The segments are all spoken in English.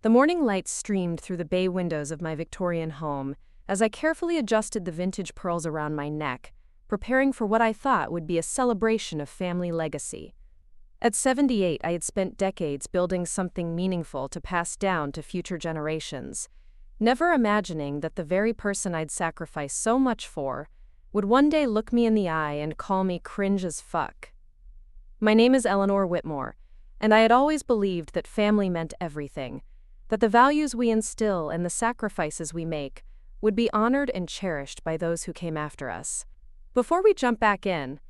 The morning light streamed through the bay windows of my Victorian home as I carefully adjusted the vintage pearls around my neck, preparing for what I thought would be a celebration of family legacy. At 78, I had spent decades building something meaningful to pass down to future generations, never imagining that the very person I'd sacrificed so much for would one day look me in the eye and call me cringe as fuck. My name is Eleanor Whitmore, and I had always believed that family meant everything, that the values we instill and the sacrifices we make would be honored and cherished by those who came after us. Before we jump back in,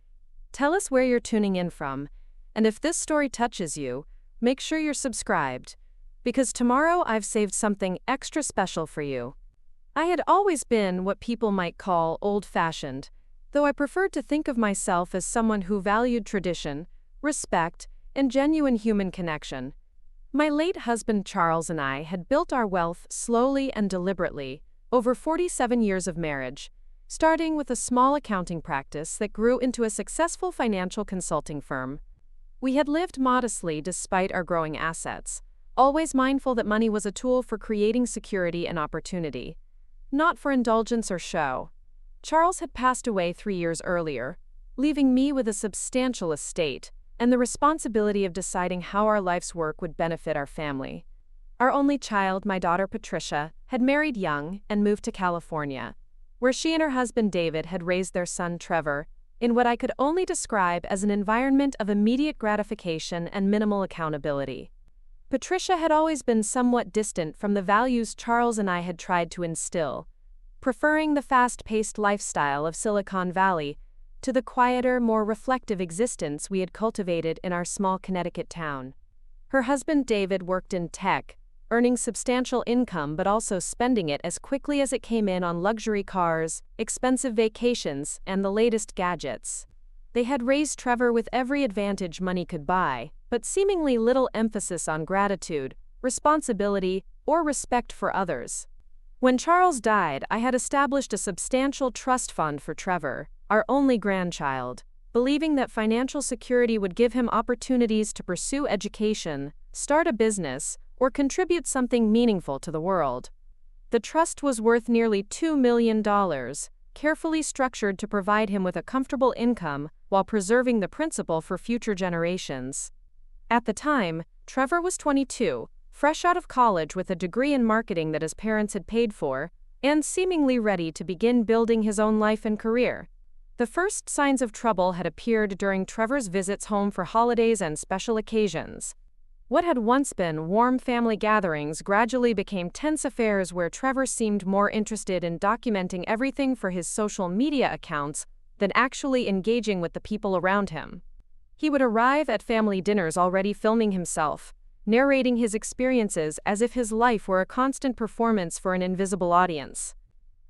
tell us where you're tuning in from, and if this story touches you, make sure you're subscribed, because tomorrow I've saved something extra special for you. I had always been what people might call old-fashioned, though I preferred to think of myself as someone who valued tradition, respect, and genuine human connection. My late husband Charles and I had built our wealth slowly and deliberately over 47 years of marriage, starting with a small accounting practice that grew into a successful financial consulting firm. We had lived modestly despite our growing assets, always mindful that money was a tool for creating security and opportunity, not for indulgence or show. Charles had passed away 3 years earlier, leaving me with a substantial estate and the responsibility of deciding how our life's work would benefit our family. Our only child, my daughter Patricia, had married young and moved to California, where she and her husband David had raised their son Trevor, in what I could only describe as an environment of immediate gratification and minimal accountability. Patricia had always been somewhat distant from the values Charles and I had tried to instill, preferring the fast-paced lifestyle of Silicon Valley to the quieter, more reflective existence we had cultivated in our small Connecticut town. Her husband David worked in tech, earning substantial income but also spending it as quickly as it came in on luxury cars, expensive vacations, and the latest gadgets. They had raised Trevor with every advantage money could buy, but seemingly little emphasis on gratitude, responsibility, or respect for others. When Charles died, I had established a substantial trust fund for Trevor, our only grandchild, believing that financial security would give him opportunities to pursue education, start a business, or contribute something meaningful to the world. The trust was worth nearly $2 million, carefully structured to provide him with a comfortable income while preserving the principal for future generations. At the time, Trevor was 22, fresh out of college with a degree in marketing that his parents had paid for, and seemingly ready to begin building his own life and career. The first signs of trouble had appeared during Trevor's visits home for holidays and special occasions. What had once been warm family gatherings gradually became tense affairs where Trevor seemed more interested in documenting everything for his social media accounts than actually engaging with the people around him. He would arrive at family dinners already filming himself, narrating his experiences as if his life were a constant performance for an invisible audience.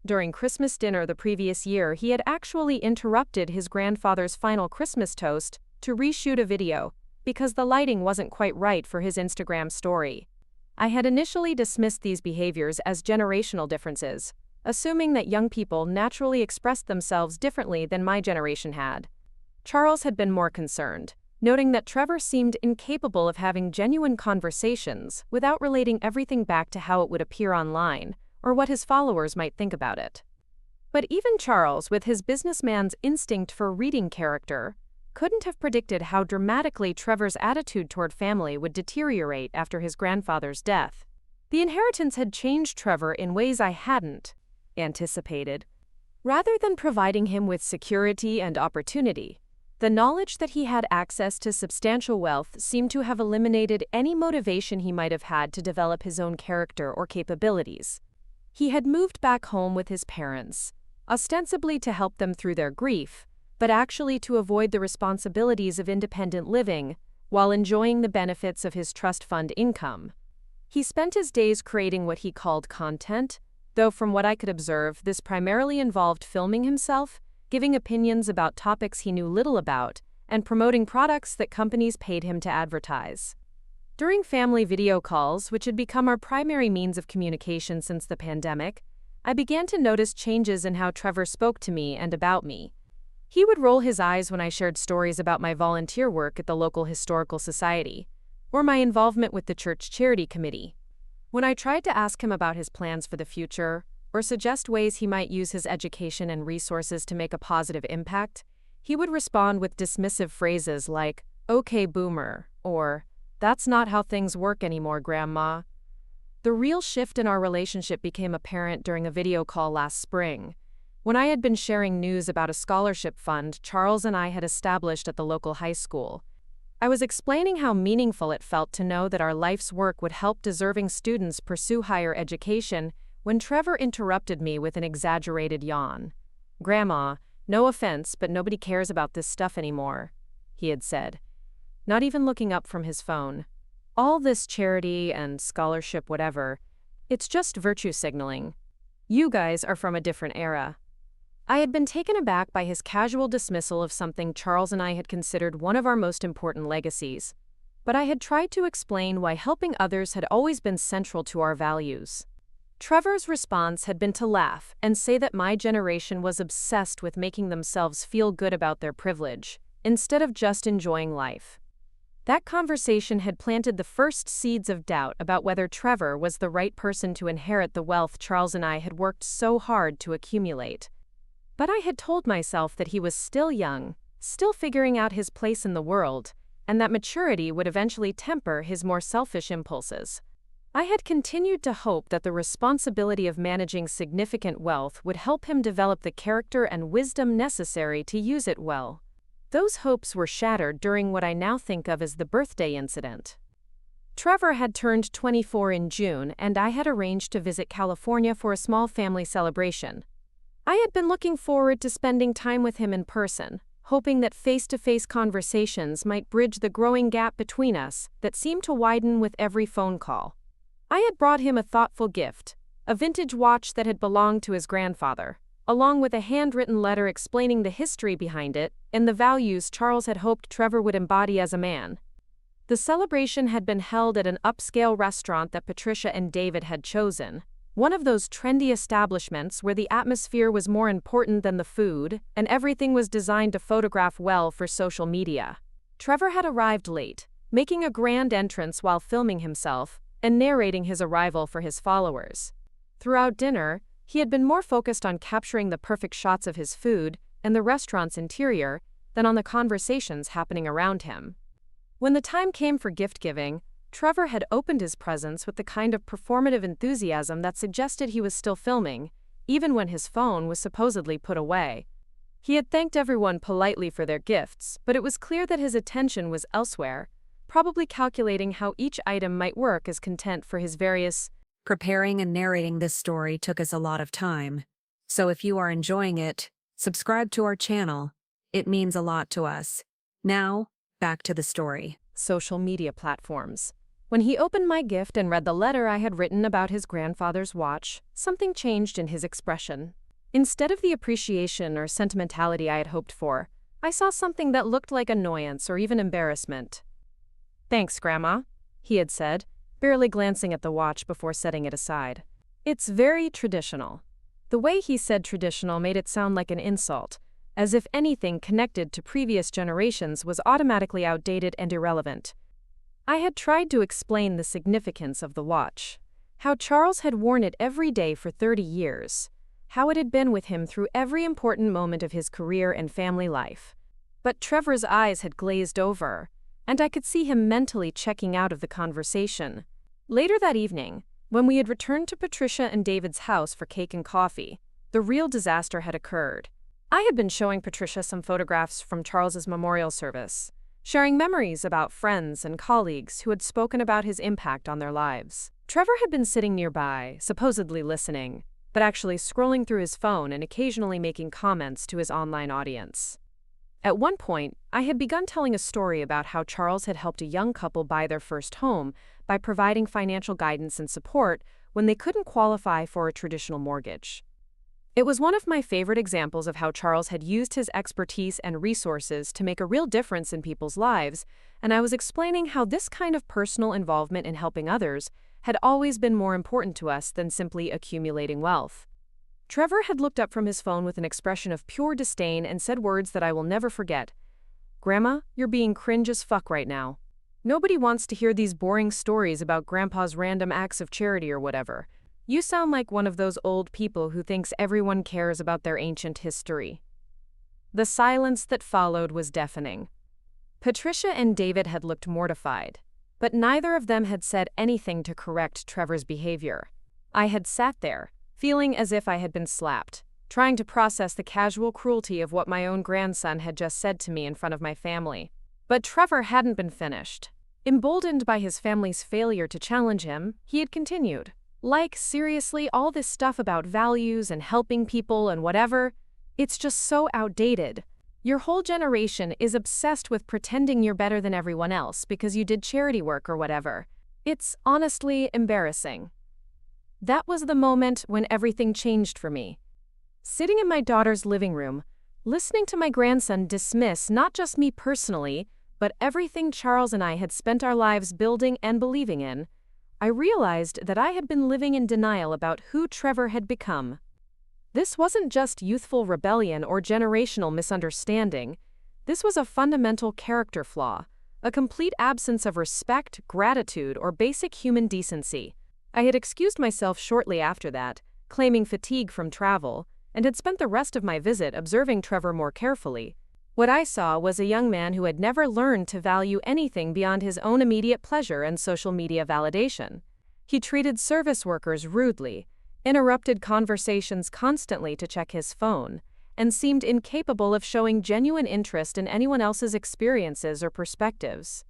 During Christmas dinner the previous year, he had actually interrupted his grandfather's final Christmas toast to reshoot a video, because the lighting wasn't quite right for his Instagram story. I had initially dismissed these behaviors as generational differences, assuming that young people naturally expressed themselves differently than my generation had. Charles had been more concerned, noting that Trevor seemed incapable of having genuine conversations without relating everything back to how it would appear online, or what his followers might think about it. But even Charles, with his businessman's instinct for reading character, couldn't have predicted how dramatically Trevor's attitude toward family would deteriorate after his grandfather's death. The inheritance had changed Trevor in ways I hadn't anticipated. Rather than providing him with security and opportunity, the knowledge that he had access to substantial wealth seemed to have eliminated any motivation he might have had to develop his own character or capabilities. He had moved back home with his parents, ostensibly to help them through their grief, but actually to avoid the responsibilities of independent living while enjoying the benefits of his trust fund income. He spent his days creating what he called content, though from what I could observe, this primarily involved filming himself, giving opinions about topics he knew little about, and promoting products that companies paid him to advertise. During family video calls, which had become our primary means of communication since the pandemic, I began to notice changes in how Trevor spoke to me and about me. He would roll his eyes when I shared stories about my volunteer work at the local historical society, or my involvement with the church charity committee. When I tried to ask him about his plans for the future, or suggest ways he might use his education and resources to make a positive impact, he would respond with dismissive phrases like, "Okay, boomer," or, "That's not how things work anymore, Grandma." The real shift in our relationship became apparent during a video call last spring. When I had been sharing news about a scholarship fund Charles and I had established at the local high school, I was explaining how meaningful it felt to know that our life's work would help deserving students pursue higher education when Trevor interrupted me with an exaggerated yawn. "Grandma, no offense, but nobody cares about this stuff anymore," he had said, not even looking up from his phone. "All this charity and scholarship whatever, it's just virtue signaling. You guys are from a different era." I had been taken aback by his casual dismissal of something Charles and I had considered one of our most important legacies, but I had tried to explain why helping others had always been central to our values. Trevor's response had been to laugh and say that my generation was obsessed with making themselves feel good about their privilege, instead of just enjoying life. That conversation had planted the first seeds of doubt about whether Trevor was the right person to inherit the wealth Charles and I had worked so hard to accumulate. But I had told myself that he was still young, still figuring out his place in the world, and that maturity would eventually temper his more selfish impulses. I had continued to hope that the responsibility of managing significant wealth would help him develop the character and wisdom necessary to use it well. Those hopes were shattered during what I now think of as the birthday incident. Trevor had turned 24 in June, and I had arranged to visit California for a small family celebration. I had been looking forward to spending time with him in person, hoping that face-to-face conversations might bridge the growing gap between us that seemed to widen with every phone call. I had brought him a thoughtful gift, a vintage watch that had belonged to his grandfather, along with a handwritten letter explaining the history behind it and the values Charles had hoped Trevor would embody as a man. The celebration had been held at an upscale restaurant that Patricia and David had chosen, one of those trendy establishments where the atmosphere was more important than the food, and everything was designed to photograph well for social media. Trevor had arrived late, making a grand entrance while filming himself and narrating his arrival for his followers. Throughout dinner, he had been more focused on capturing the perfect shots of his food and the restaurant's interior than on the conversations happening around him. When the time came for gift-giving, Trevor had opened his presents with the kind of performative enthusiasm that suggested he was still filming, even when his phone was supposedly put away. He had thanked everyone politely for their gifts, but it was clear that his attention was elsewhere, probably calculating how each item might work as content for his various. Preparing and narrating this story took us a lot of time. So if you are enjoying it, subscribe to our channel. It means a lot to us. Now, back to the story. Social media platforms. When he opened my gift and read the letter I had written about his grandfather's watch, something changed in his expression. Instead of the appreciation or sentimentality I had hoped for, I saw something that looked like annoyance or even embarrassment. "Thanks, Grandma," he had said, barely glancing at the watch before setting it aside. "It's very traditional." The way he said traditional made it sound like an insult, as if anything connected to previous generations was automatically outdated and irrelevant. I had tried to explain the significance of the watch, how Charles had worn it every day for 30 years, how it had been with him through every important moment of his career and family life. But Trevor's eyes had glazed over, and I could see him mentally checking out of the conversation. Later that evening, when we had returned to Patricia and David's house for cake and coffee, the real disaster had occurred. I had been showing Patricia some photographs from Charles's memorial service, sharing memories about friends and colleagues who had spoken about his impact on their lives. Trevor had been sitting nearby, supposedly listening, but actually scrolling through his phone and occasionally making comments to his online audience. At one point, I had begun telling a story about how Charles had helped a young couple buy their first home by providing financial guidance and support when they couldn't qualify for a traditional mortgage. It was one of my favorite examples of how Charles had used his expertise and resources to make a real difference in people's lives, and I was explaining how this kind of personal involvement in helping others had always been more important to us than simply accumulating wealth. Trevor had looked up from his phone with an expression of pure disdain and said words that I will never forget. "Grandma, you're being cringe as fuck right now." Nobody wants to hear these boring stories about Grandpa's random acts of charity or whatever. You sound like one of those old people who thinks everyone cares about their ancient history." The silence that followed was deafening. Patricia and David had looked mortified, but neither of them had said anything to correct Trevor's behavior. I had sat there, feeling as if I had been slapped, trying to process the casual cruelty of what my own grandson had just said to me in front of my family. But Trevor hadn't been finished. Emboldened by his family's failure to challenge him, he had continued. "Like, seriously, all this stuff about values and helping people and whatever, it's just so outdated. Your whole generation is obsessed with pretending you're better than everyone else because you did charity work or whatever. It's honestly embarrassing." That was the moment when everything changed for me. Sitting in my daughter's living room, listening to my grandson dismiss not just me personally, but everything Charles and I had spent our lives building and believing in, I realized that I had been living in denial about who Trevor had become. This wasn't just youthful rebellion or generational misunderstanding. This was a fundamental character flaw, a complete absence of respect, gratitude, or basic human decency. I had excused myself shortly after that, claiming fatigue from travel, and had spent the rest of my visit observing Trevor more carefully. What I saw was a young man who had never learned to value anything beyond his own immediate pleasure and social media validation. He treated service workers rudely, interrupted conversations constantly to check his phone, and seemed incapable of showing genuine interest in anyone else's experiences or perspectives.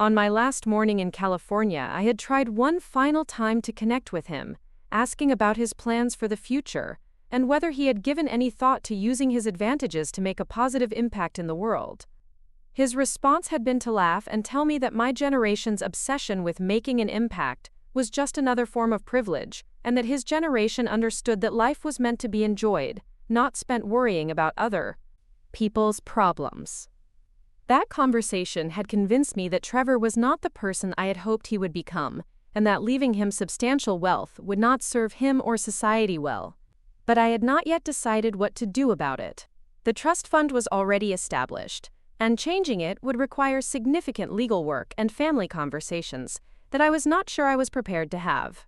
On my last morning in California, I had tried one final time to connect with him, asking about his plans for the future, and whether he had given any thought to using his advantages to make a positive impact in the world. His response had been to laugh and tell me that my generation's obsession with making an impact was just another form of privilege, and that his generation understood that life was meant to be enjoyed, not spent worrying about other people's problems. That conversation had convinced me that Trevor was not the person I had hoped he would become, and that leaving him substantial wealth would not serve him or society well. But I had not yet decided what to do about it. The trust fund was already established, and changing it would require significant legal work and family conversations that I was not sure I was prepared to have.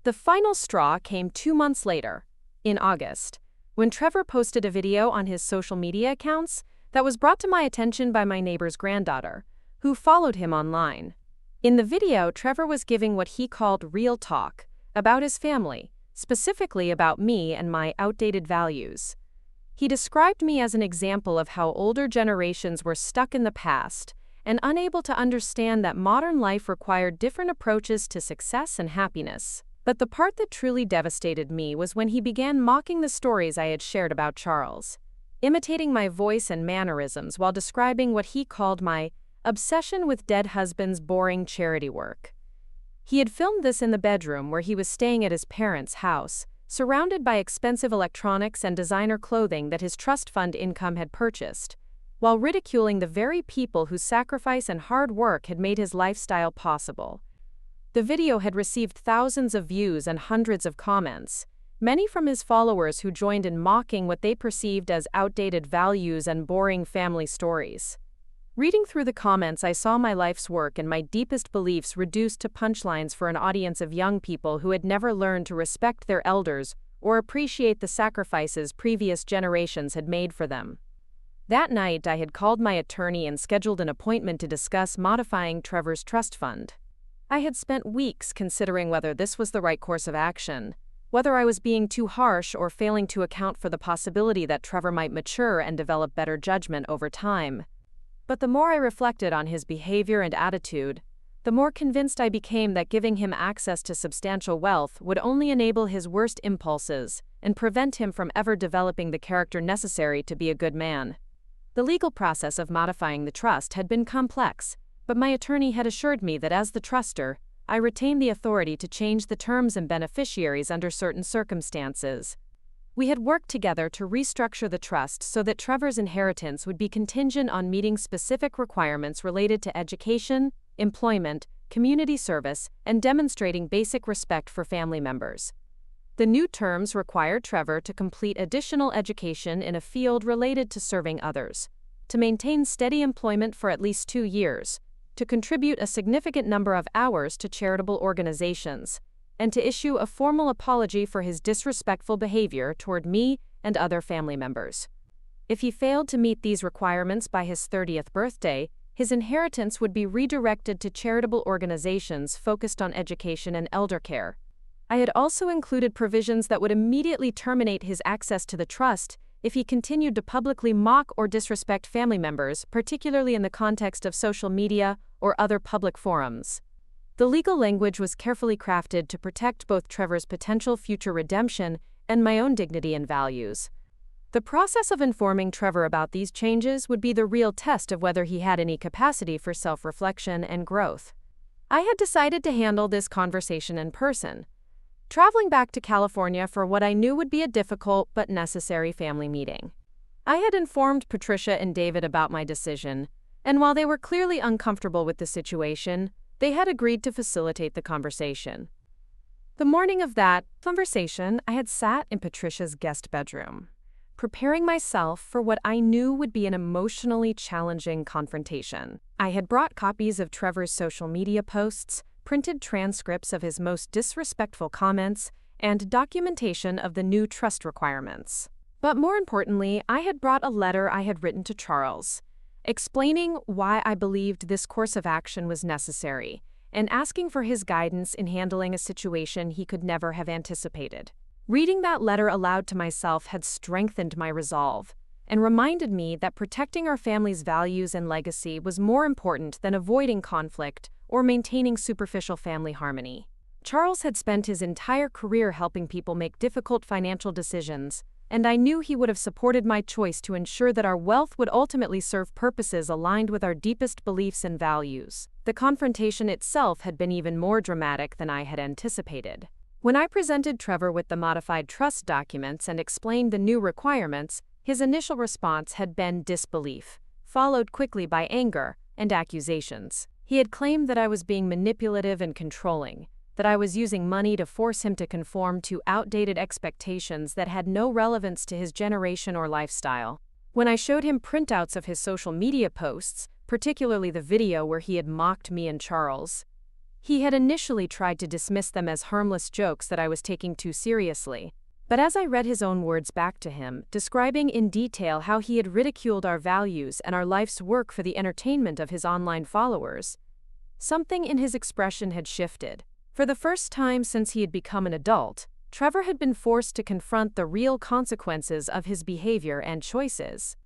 The final straw came 2 months later, in August, when Trevor posted a video on his social media accounts that was brought to my attention by my neighbor's granddaughter, who followed him online. In the video, Trevor was giving what he called real talk about his family, specifically about me and my outdated values. He described me as an example of how older generations were stuck in the past and unable to understand that modern life required different approaches to success and happiness. But the part that truly devastated me was when he began mocking the stories I had shared about Charles, imitating my voice and mannerisms while describing what he called my obsession with dead husband's boring charity work. He had filmed this in the bedroom where he was staying at his parents' house, surrounded by expensive electronics and designer clothing that his trust fund income had purchased, while ridiculing the very people whose sacrifice and hard work had made his lifestyle possible. The video had received thousands of views and hundreds of comments, many from his followers who joined in mocking what they perceived as outdated values and boring family stories. Reading through the comments, I saw my life's work and my deepest beliefs reduced to punchlines for an audience of young people who had never learned to respect their elders or appreciate the sacrifices previous generations had made for them. That night, I had called my attorney and scheduled an appointment to discuss modifying Trevor's trust fund. I had spent weeks considering whether this was the right course of action, whether I was being too harsh or failing to account for the possibility that Trevor might mature and develop better judgment over time. But the more I reflected on his behavior and attitude, the more convinced I became that giving him access to substantial wealth would only enable his worst impulses and prevent him from ever developing the character necessary to be a good man. The legal process of modifying the trust had been complex, but my attorney had assured me that as the trustor, I retained the authority to change the terms and beneficiaries under certain circumstances. We had worked together to restructure the trust so that Trevor's inheritance would be contingent on meeting specific requirements related to education, employment, community service, and demonstrating basic respect for family members. The new terms required Trevor to complete additional education in a field related to serving others, to maintain steady employment for at least 2 years, to contribute a significant number of hours to charitable organizations, and to issue a formal apology for his disrespectful behavior toward me and other family members. If he failed to meet these requirements by his 30th birthday, his inheritance would be redirected to charitable organizations focused on education and elder care. I had also included provisions that would immediately terminate his access to the trust if he continued to publicly mock or disrespect family members, particularly in the context of social media or other public forums. The legal language was carefully crafted to protect both Trevor's potential future redemption and my own dignity and values. The process of informing Trevor about these changes would be the real test of whether he had any capacity for self-reflection and growth. I had decided to handle this conversation in person, traveling back to California for what I knew would be a difficult but necessary family meeting. I had informed Patricia and David about my decision, and while they were clearly uncomfortable with the situation, they had agreed to facilitate the conversation. The morning of that conversation, I had sat in Patricia's guest bedroom, preparing myself for what I knew would be an emotionally challenging confrontation. I had brought copies of Trevor's social media posts, printed transcripts of his most disrespectful comments, and documentation of the new trust requirements. But more importantly, I had brought a letter I had written to Charles, explaining why I believed this course of action was necessary, and asking for his guidance in handling a situation he could never have anticipated. Reading that letter aloud to myself had strengthened my resolve, and reminded me that protecting our family's values and legacy was more important than avoiding conflict or maintaining superficial family harmony. Charles had spent his entire career helping people make difficult financial decisions, and I knew he would have supported my choice to ensure that our wealth would ultimately serve purposes aligned with our deepest beliefs and values. The confrontation itself had been even more dramatic than I had anticipated. When I presented Trevor with the modified trust documents and explained the new requirements, his initial response had been disbelief, followed quickly by anger and accusations. He had claimed that I was being manipulative and controlling, that I was using money to force him to conform to outdated expectations that had no relevance to his generation or lifestyle. When I showed him printouts of his social media posts, particularly the video where he had mocked me and Charles, he had initially tried to dismiss them as harmless jokes that I was taking too seriously. But as I read his own words back to him, describing in detail how he had ridiculed our values and our life's work for the entertainment of his online followers, something in his expression had shifted. For the first time since he had become an adult, Trevor had been forced to confront the real consequences of his behavior and choices.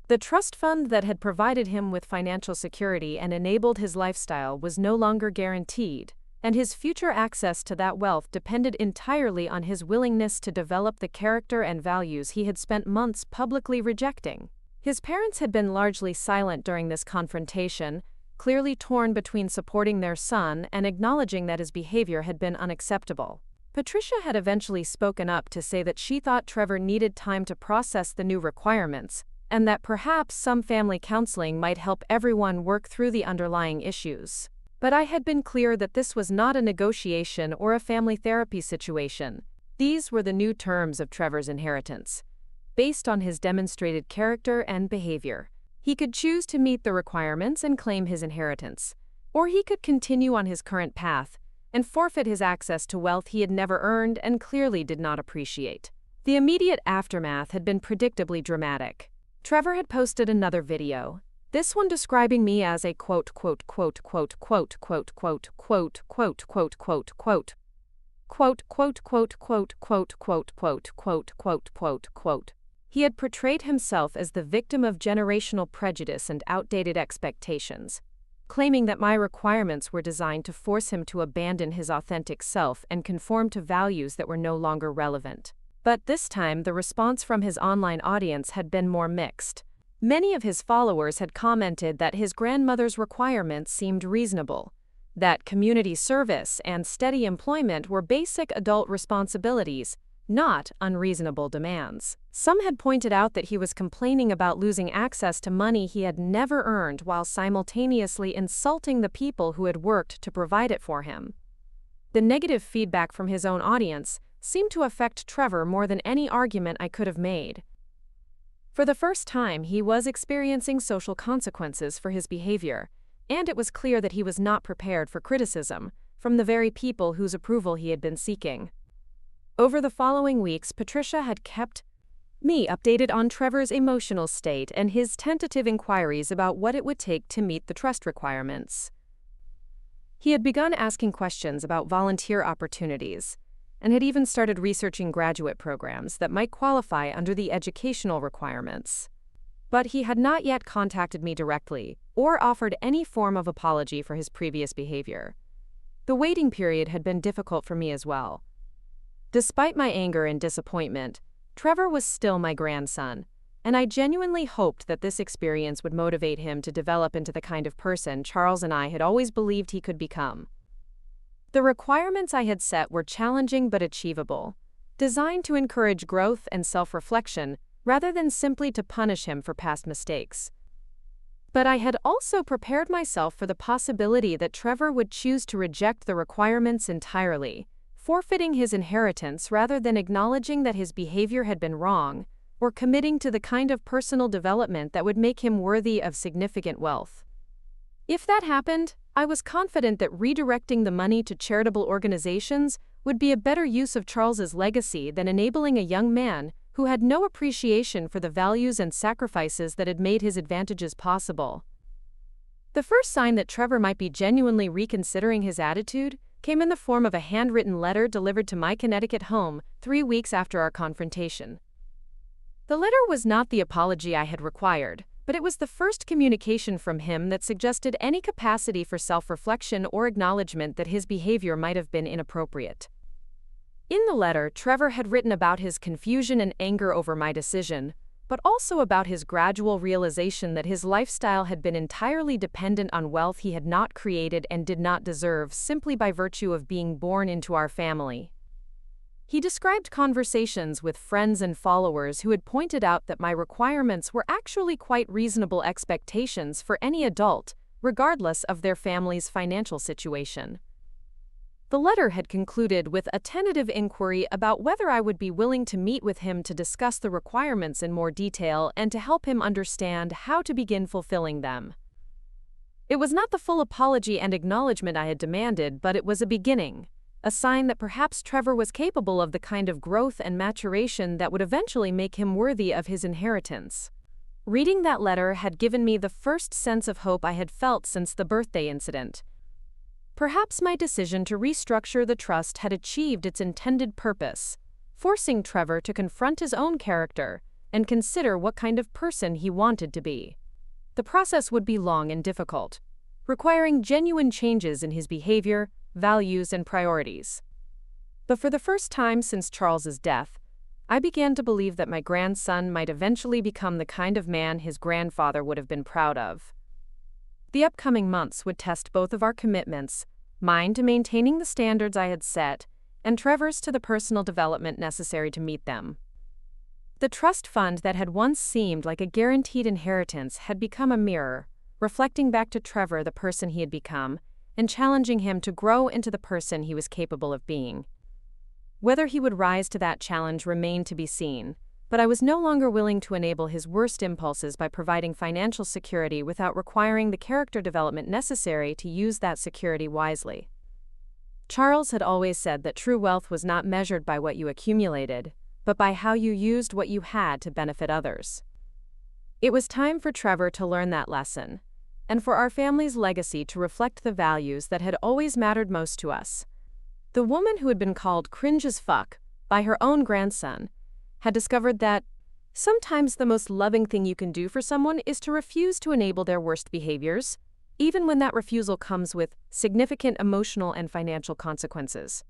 The trust fund that had provided him with financial security and enabled his lifestyle was no longer guaranteed, and his future access to that wealth depended entirely on his willingness to develop the character and values he had spent months publicly rejecting. His parents had been largely silent during this confrontation, clearly torn between supporting their son and acknowledging that his behavior had been unacceptable. Patricia had eventually spoken up to say that she thought Trevor needed time to process the new requirements, and that perhaps some family counseling might help everyone work through the underlying issues. But I had been clear that this was not a negotiation or a family therapy situation. These were the new terms of Trevor's inheritance, based on his demonstrated character and behavior. He could choose to meet the requirements and claim his inheritance, or he could continue on his current path and forfeit his access to wealth he had never earned and clearly did not appreciate. The immediate aftermath had been predictably dramatic. Trevor had posted another video, this one describing me as a quote. He had portrayed himself as the victim of generational prejudice and outdated expectations, claiming that my requirements were designed to force him to abandon his authentic self and conform to values that were no longer relevant. But this time, the response from his online audience had been more mixed. Many of his followers had commented that his grandmother's requirements seemed reasonable, that community service and steady employment were basic adult responsibilities, not unreasonable demands. Some had pointed out that he was complaining about losing access to money he had never earned while simultaneously insulting the people who had worked to provide it for him. The negative feedback from his own audience seemed to affect Trevor more than any argument I could have made. For the first time, he was experiencing social consequences for his behavior, and it was clear that he was not prepared for criticism from the very people whose approval he had been seeking. Over the following weeks, Patricia had kept me updated on Trevor's emotional state and his tentative inquiries about what it would take to meet the trust requirements. He had begun asking questions about volunteer opportunities and had even started researching graduate programs that might qualify under the educational requirements. But he had not yet contacted me directly or offered any form of apology for his previous behavior. The waiting period had been difficult for me as well. Despite my anger and disappointment, Trevor was still my grandson, and I genuinely hoped that this experience would motivate him to develop into the kind of person Charles and I had always believed he could become. The requirements I had set were challenging but achievable, designed to encourage growth and self-reflection rather than simply to punish him for past mistakes. But I had also prepared myself for the possibility that Trevor would choose to reject the requirements entirely, forfeiting his inheritance rather than acknowledging that his behavior had been wrong, or committing to the kind of personal development that would make him worthy of significant wealth. If that happened, I was confident that redirecting the money to charitable organizations would be a better use of Charles's legacy than enabling a young man who had no appreciation for the values and sacrifices that had made his advantages possible. The first sign that Trevor might be genuinely reconsidering his attitude came in the form of a handwritten letter delivered to my Connecticut home 3 weeks after our confrontation. The letter was not the apology I had required, but it was the first communication from him that suggested any capacity for self-reflection or acknowledgement that his behavior might have been inappropriate. In the letter, Trevor had written about his confusion and anger over my decision, but also about his gradual realization that his lifestyle had been entirely dependent on wealth he had not created and did not deserve simply by virtue of being born into our family. He described conversations with friends and followers who had pointed out that my requirements were actually quite reasonable expectations for any adult, regardless of their family's financial situation. The letter had concluded with a tentative inquiry about whether I would be willing to meet with him to discuss the requirements in more detail and to help him understand how to begin fulfilling them. It was not the full apology and acknowledgement I had demanded, but it was a beginning, a sign that perhaps Trevor was capable of the kind of growth and maturation that would eventually make him worthy of his inheritance. Reading that letter had given me the first sense of hope I had felt since the birthday incident. Perhaps my decision to restructure the trust had achieved its intended purpose, forcing Trevor to confront his own character and consider what kind of person he wanted to be. The process would be long and difficult, requiring genuine changes in his behavior, values, and priorities. But for the first time since Charles's death, I began to believe that my grandson might eventually become the kind of man his grandfather would have been proud of. The upcoming months would test both of our commitments, mine to maintaining the standards I had set, and Trevor's to the personal development necessary to meet them. The trust fund that had once seemed like a guaranteed inheritance had become a mirror, reflecting back to Trevor the person he had become, and challenging him to grow into the person he was capable of being. Whether he would rise to that challenge remained to be seen, but I was no longer willing to enable his worst impulses by providing financial security without requiring the character development necessary to use that security wisely. Charles had always said that true wealth was not measured by what you accumulated, but by how you used what you had to benefit others. It was time for Trevor to learn that lesson, and for our family's legacy to reflect the values that had always mattered most to us. The woman who had been called cringe as fuck by her own grandson had discovered that sometimes the most loving thing you can do for someone is to refuse to enable their worst behaviors, even when that refusal comes with significant emotional and financial consequences.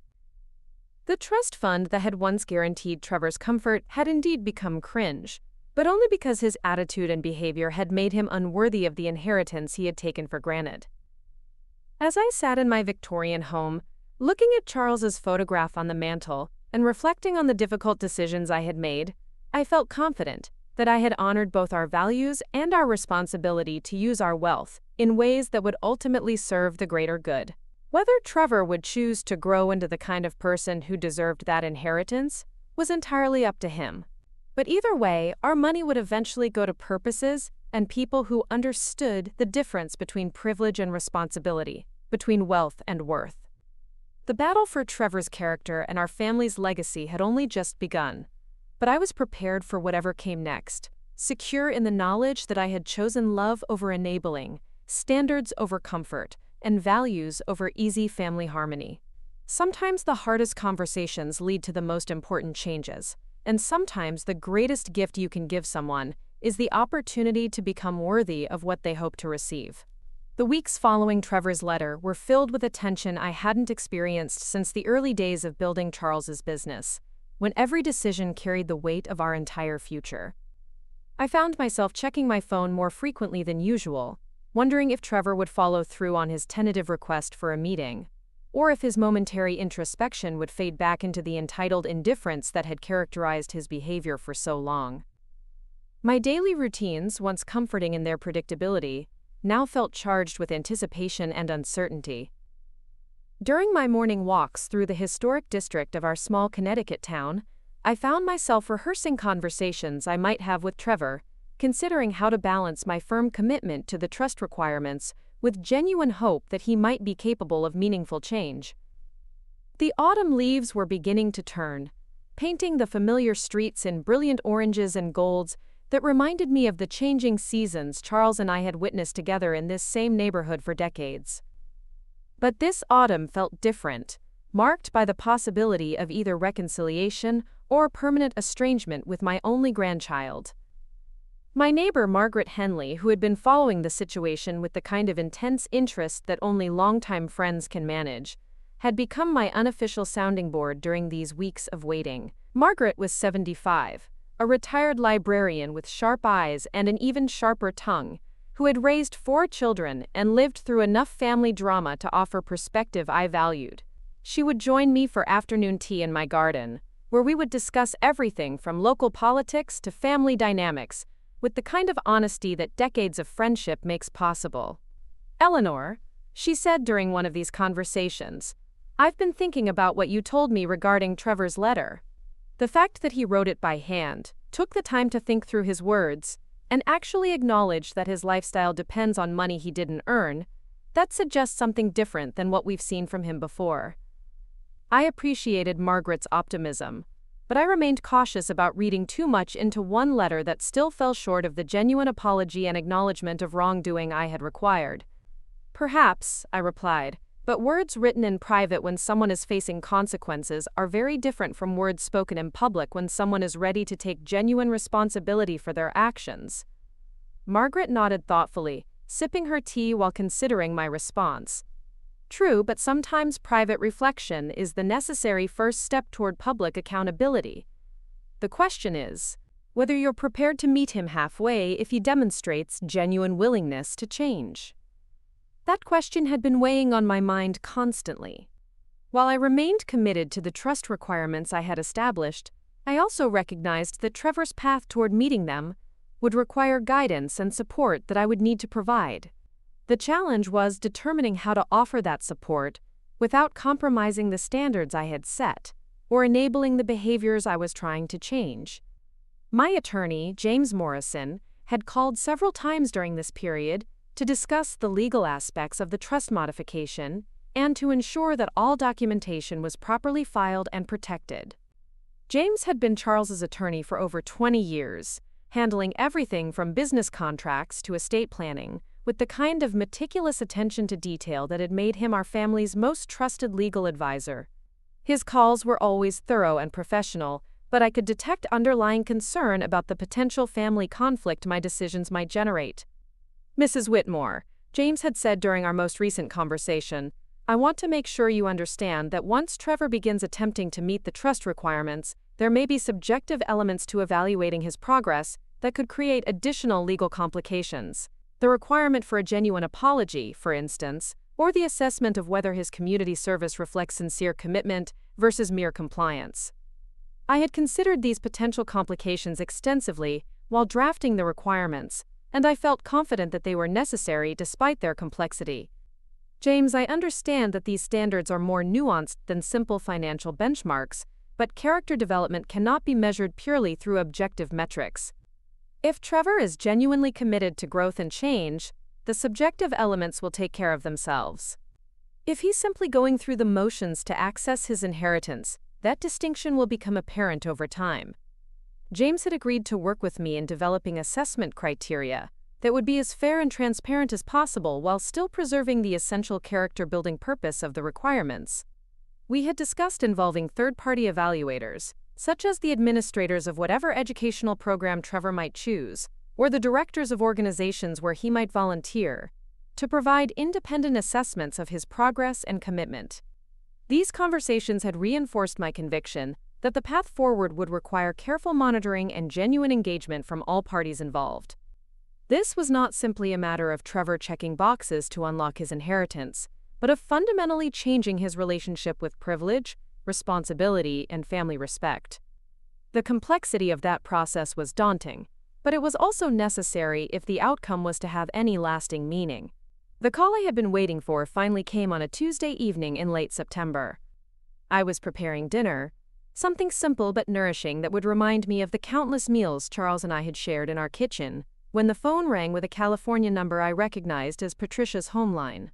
The trust fund that had once guaranteed Trevor's comfort had indeed become cringe, but only because his attitude and behavior had made him unworthy of the inheritance he had taken for granted. As I sat in my Victorian home, looking at Charles's photograph on the mantel and reflecting on the difficult decisions I had made, I felt confident that I had honored both our values and our responsibility to use our wealth in ways that would ultimately serve the greater good. Whether Trevor would choose to grow into the kind of person who deserved that inheritance was entirely up to him. But either way, our money would eventually go to purposes and people who understood the difference between privilege and responsibility, between wealth and worth. The battle for Trevor's character and our family's legacy had only just begun, but I was prepared for whatever came next, secure in the knowledge that I had chosen love over enabling, standards over comfort, and values over easy family harmony. Sometimes the hardest conversations lead to the most important changes, and sometimes the greatest gift you can give someone is the opportunity to become worthy of what they hope to receive. The weeks following Trevor's letter were filled with a tension I hadn't experienced since the early days of building Charles's business, when every decision carried the weight of our entire future. I found myself checking my phone more frequently than usual, wondering if Trevor would follow through on his tentative request for a meeting, or if his momentary introspection would fade back into the entitled indifference that had characterized his behavior for so long. My daily routines, once comforting in their predictability, now felt charged with anticipation and uncertainty. During my morning walks through the historic district of our small Connecticut town, I found myself rehearsing conversations I might have with Trevor, considering how to balance my firm commitment to the trust requirements with genuine hope that he might be capable of meaningful change. The autumn leaves were beginning to turn, painting the familiar streets in brilliant oranges and golds that reminded me of the changing seasons Charles and I had witnessed together in this same neighborhood for decades. But this autumn felt different, marked by the possibility of either reconciliation or permanent estrangement with my only grandchild. My neighbor Margaret Henley, who had been following the situation with the kind of intense interest that only longtime friends can manage, had become my unofficial sounding board during these weeks of waiting. Margaret was 75, a retired librarian with sharp eyes and an even sharper tongue, who had raised 4 children and lived through enough family drama to offer perspective I valued. She would join me for afternoon tea in my garden, where we would discuss everything from local politics to family dynamics, with the kind of honesty that decades of friendship makes possible. "Eleanor," she said during one of these conversations, "I've been thinking about what you told me regarding Trevor's letter. The fact that he wrote it by hand, took the time to think through his words, and actually acknowledged that his lifestyle depends on money he didn't earn, that suggests something different than what we've seen from him before." I appreciated Margaret's optimism, but I remained cautious about reading too much into one letter that still fell short of the genuine apology and acknowledgement of wrongdoing I had required. "Perhaps," I replied, "but words written in private when someone is facing consequences are very different from words spoken in public when someone is ready to take genuine responsibility for their actions." Margaret nodded thoughtfully, sipping her tea while considering my response. "True, but sometimes private reflection is the necessary first step toward public accountability. The question is whether you're prepared to meet him halfway if he demonstrates genuine willingness to change." That question had been weighing on my mind constantly. While I remained committed to the trust requirements I had established, I also recognized that Trevor's path toward meeting them would require guidance and support that I would need to provide. The challenge was determining how to offer that support without compromising the standards I had set or enabling the behaviors I was trying to change. My attorney, James Morrison, had called several times during this period to discuss the legal aspects of the trust modification and to ensure that all documentation was properly filed and protected. James had been Charles's attorney for over 20 years, handling everything from business contracts to estate planning, with the kind of meticulous attention to detail that had made him our family's most trusted legal advisor. His calls were always thorough and professional, but I could detect underlying concern about the potential family conflict my decisions might generate. "Mrs. Whitmore," James had said during our most recent conversation, "I want to make sure you understand that once Trevor begins attempting to meet the trust requirements, there may be subjective elements to evaluating his progress that could create additional legal complications. The requirement for a genuine apology, for instance, or the assessment of whether his community service reflects sincere commitment versus mere compliance." I had considered these potential complications extensively while drafting the requirements, and I felt confident that they were necessary despite their complexity. "James, I understand that these standards are more nuanced than simple financial benchmarks, but character development cannot be measured purely through objective metrics. If Trevor is genuinely committed to growth and change, the subjective elements will take care of themselves. If he's simply going through the motions to access his inheritance, that distinction will become apparent over time. James had agreed to work with me in developing assessment criteria that would be as fair and transparent as possible while still preserving the essential character-building purpose of the requirements. We had discussed involving third-party evaluators, such as the administrators of whatever educational program Trevor might choose, or the directors of organizations where he might volunteer, to provide independent assessments of his progress and commitment. These conversations had reinforced my conviction that the path forward would require careful monitoring and genuine engagement from all parties involved. This was not simply a matter of Trevor checking boxes to unlock his inheritance, but of fundamentally changing his relationship with privilege, responsibility, and family respect. The complexity of that process was daunting, but it was also necessary if the outcome was to have any lasting meaning. The call I had been waiting for finally came on a Tuesday evening in late September. I was preparing dinner, something simple but nourishing that would remind me of the countless meals Charles and I had shared in our kitchen, when the phone rang with a California number I recognized as Patricia's home line.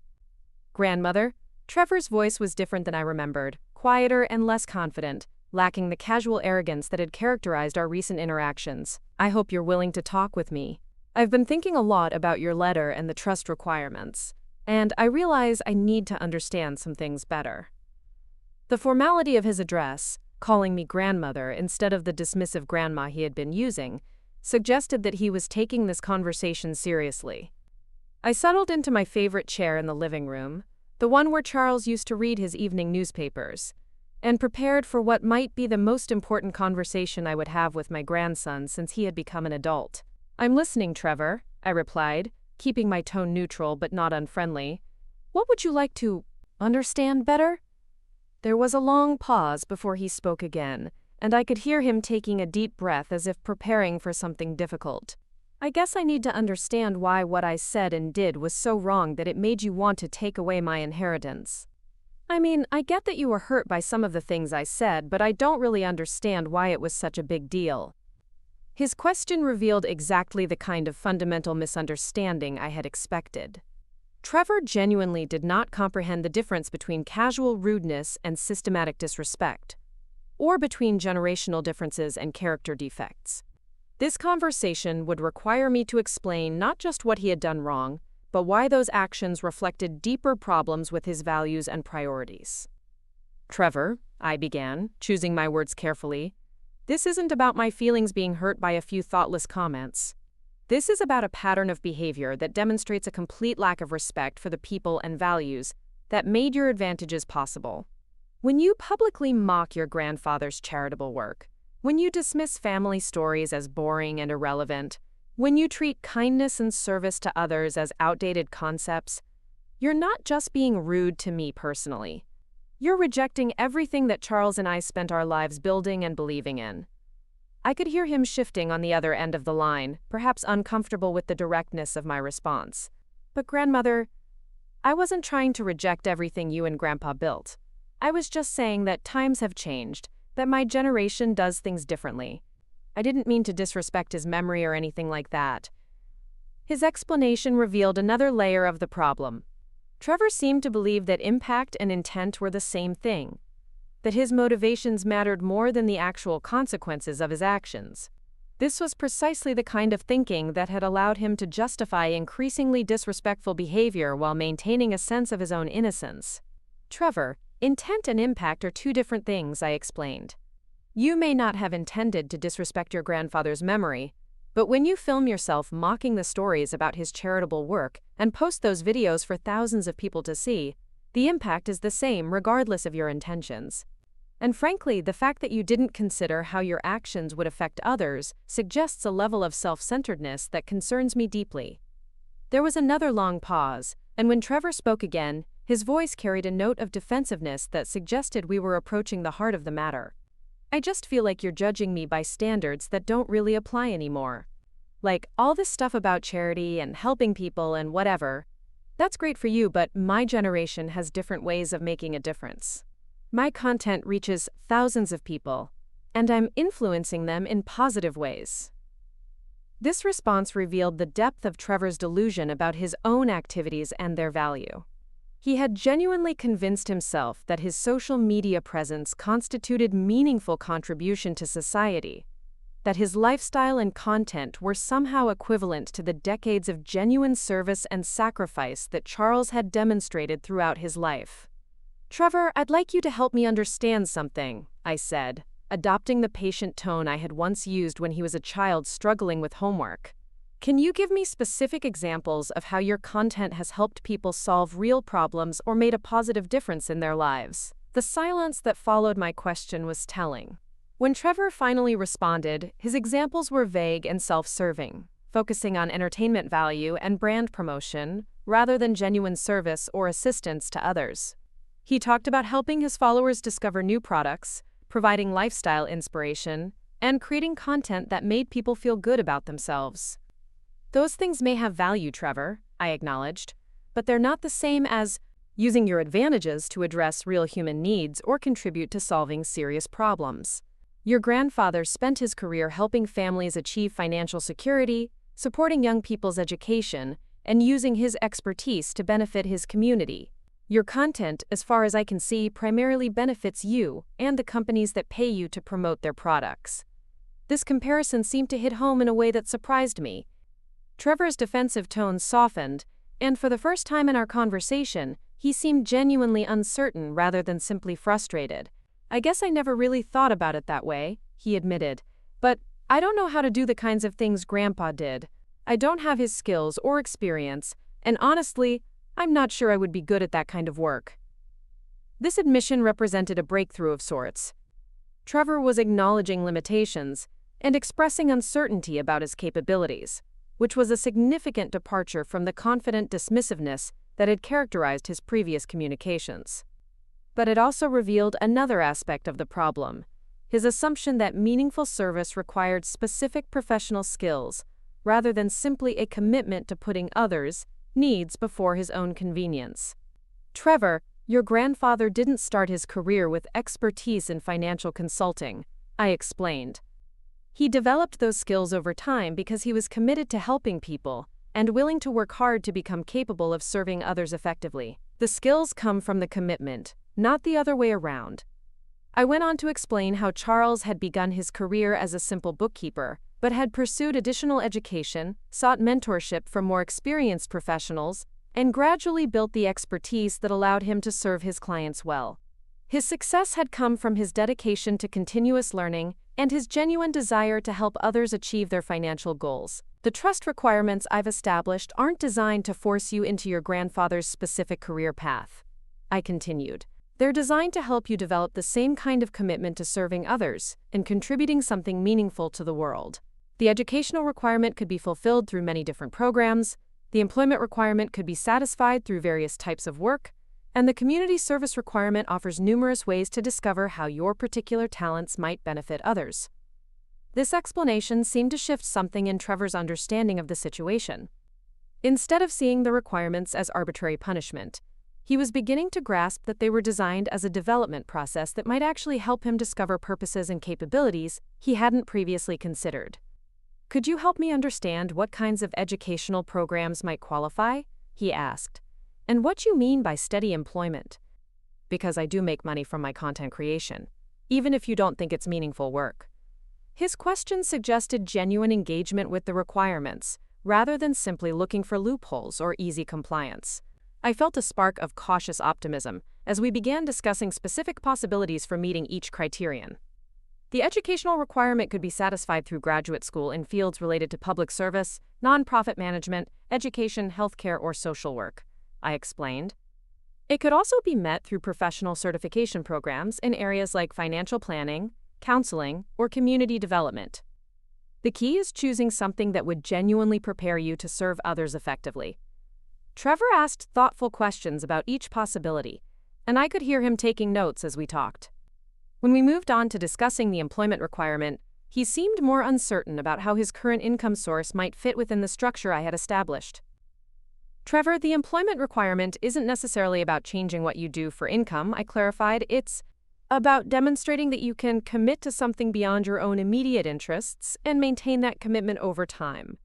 "Grandmother?" Trevor's voice was different than I remembered, quieter and less confident, lacking the casual arrogance that had characterized our recent interactions. "I hope you're willing to talk with me. I've been thinking a lot about your letter and the trust requirements, and I realize I need to understand some things better." The formality of his address, calling me grandmother instead of the dismissive grandma he had been using, suggested that he was taking this conversation seriously. I settled into my favorite chair in the living room, the one where Charles used to read his evening newspapers, and prepared for what might be the most important conversation I would have with my grandson since he had become an adult. "I'm listening, Trevor," I replied, keeping my tone neutral but not unfriendly. "What would you like to understand better?" There was a long pause before he spoke again, and I could hear him taking a deep breath as if preparing for something difficult. "I guess I need to understand why what I said and did was so wrong that it made you want to take away my inheritance. I mean, I get that you were hurt by some of the things I said, but I don't really understand why it was such a big deal." His question revealed exactly the kind of fundamental misunderstanding I had expected. Trevor genuinely did not comprehend the difference between casual rudeness and systematic disrespect, or between generational differences and character defects. This conversation would require me to explain not just what he had done wrong, but why those actions reflected deeper problems with his values and priorities. "Trevor," I began, choosing my words carefully, "this isn't about my feelings being hurt by a few thoughtless comments. This is about a pattern of behavior that demonstrates a complete lack of respect for the people and values that made your advantages possible. When you publicly mock your grandfather's charitable work, when you dismiss family stories as boring and irrelevant, when you treat kindness and service to others as outdated concepts, you're not just being rude to me personally. You're rejecting everything that Charles and I spent our lives building and believing in." I could hear him shifting on the other end of the line, perhaps uncomfortable with the directness of my response. "But grandmother, I wasn't trying to reject everything you and Grandpa built. I was just saying that times have changed, that my generation does things differently. I didn't mean to disrespect his memory or anything like that." His explanation revealed another layer of the problem. Trevor seemed to believe that impact and intent were the same thing, that his motivations mattered more than the actual consequences of his actions. This was precisely the kind of thinking that had allowed him to justify increasingly disrespectful behavior while maintaining a sense of his own innocence. "Trevor, intent and impact are two different things," I explained. "You may not have intended to disrespect your grandfather's memory, but when you film yourself mocking the stories about his charitable work and post those videos for thousands of people to see, the impact is the same regardless of your intentions. And frankly, the fact that you didn't consider how your actions would affect others suggests a level of self-centeredness that concerns me deeply." There was another long pause, and when Trevor spoke again, his voice carried a note of defensiveness that suggested we were approaching the heart of the matter. "I just feel like you're judging me by standards that don't really apply anymore. Like, all this stuff about charity and helping people and whatever. That's great for you, but my generation has different ways of making a difference. My content reaches thousands of people, and I'm influencing them in positive ways." This response revealed the depth of Trevor's delusion about his own activities and their value. He had genuinely convinced himself that his social media presence constituted meaningful contribution to society, that his lifestyle and content were somehow equivalent to the decades of genuine service and sacrifice that Charles had demonstrated throughout his life. "Trevor, I'd like you to help me understand something," I said, adopting the patient tone I had once used when he was a child struggling with homework. "Can you give me specific examples of how your content has helped people solve real problems or made a positive difference in their lives?" The silence that followed my question was telling. When Trevor finally responded, his examples were vague and self-serving, focusing on entertainment value and brand promotion rather than genuine service or assistance to others. He talked about helping his followers discover new products, providing lifestyle inspiration, and creating content that made people feel good about themselves. "Those things may have value, Trevor," I acknowledged, "but they're not the same as using your advantages to address real human needs or contribute to solving serious problems. Your grandfather spent his career helping families achieve financial security, supporting young people's education, and using his expertise to benefit his community. Your content, as far as I can see, primarily benefits you and the companies that pay you to promote their products." This comparison seemed to hit home in a way that surprised me. Trevor's defensive tone softened, and for the first time in our conversation, he seemed genuinely uncertain rather than simply frustrated. "I guess I never really thought about it that way," he admitted. "But I don't know how to do the kinds of things Grandpa did. I don't have his skills or experience, and honestly, I'm not sure I would be good at that kind of work." This admission represented a breakthrough of sorts. Trevor was acknowledging limitations and expressing uncertainty about his capabilities, which was a significant departure from the confident dismissiveness that had characterized his previous communications. But it also revealed another aspect of the problem: his assumption that meaningful service required specific professional skills, rather than simply a commitment to putting others' needs before his own convenience. "Trevor, your grandfather didn't start his career with expertise in financial consulting," I explained. "He developed those skills over time because he was committed to helping people and willing to work hard to become capable of serving others effectively. The skills come from the commitment, not the other way around." I went on to explain how Charles had begun his career as a simple bookkeeper, but had pursued additional education, sought mentorship from more experienced professionals, and gradually built the expertise that allowed him to serve his clients well. His success had come from his dedication to continuous learning and his genuine desire to help others achieve their financial goals. "The trust requirements I've established aren't designed to force you into your grandfather's specific career path," I continued. "They're designed to help you develop the same kind of commitment to serving others and contributing something meaningful to the world. The educational requirement could be fulfilled through many different programs, the employment requirement could be satisfied through various types of work, and the community service requirement offers numerous ways to discover how your particular talents might benefit others." This explanation seemed to shift something in Trevor's understanding of the situation. Instead of seeing the requirements as arbitrary punishment, he was beginning to grasp that they were designed as a development process that might actually help him discover purposes and capabilities he hadn't previously considered. "Could you help me understand what kinds of educational programs might qualify?" he asked. "And what you mean by steady employment?" "Because I do make money from my content creation, even if you don't think it's meaningful work." His question suggested genuine engagement with the requirements, rather than simply looking for loopholes or easy compliance. I felt a spark of cautious optimism as we began discussing specific possibilities for meeting each criterion. The educational requirement could be satisfied through graduate school in fields related to public service, nonprofit management, education, healthcare, or social work, I explained. It could also be met through professional certification programs in areas like financial planning, counseling, or community development. The key is choosing something that would genuinely prepare you to serve others effectively. Trevor asked thoughtful questions about each possibility, and I could hear him taking notes as we talked. When we moved on to discussing the employment requirement, he seemed more uncertain about how his current income source might fit within the structure I had established. "Trevor, the employment requirement isn't necessarily about changing what you do for income," I clarified. "It's about demonstrating that you can commit to something beyond your own immediate interests and maintain that commitment over time.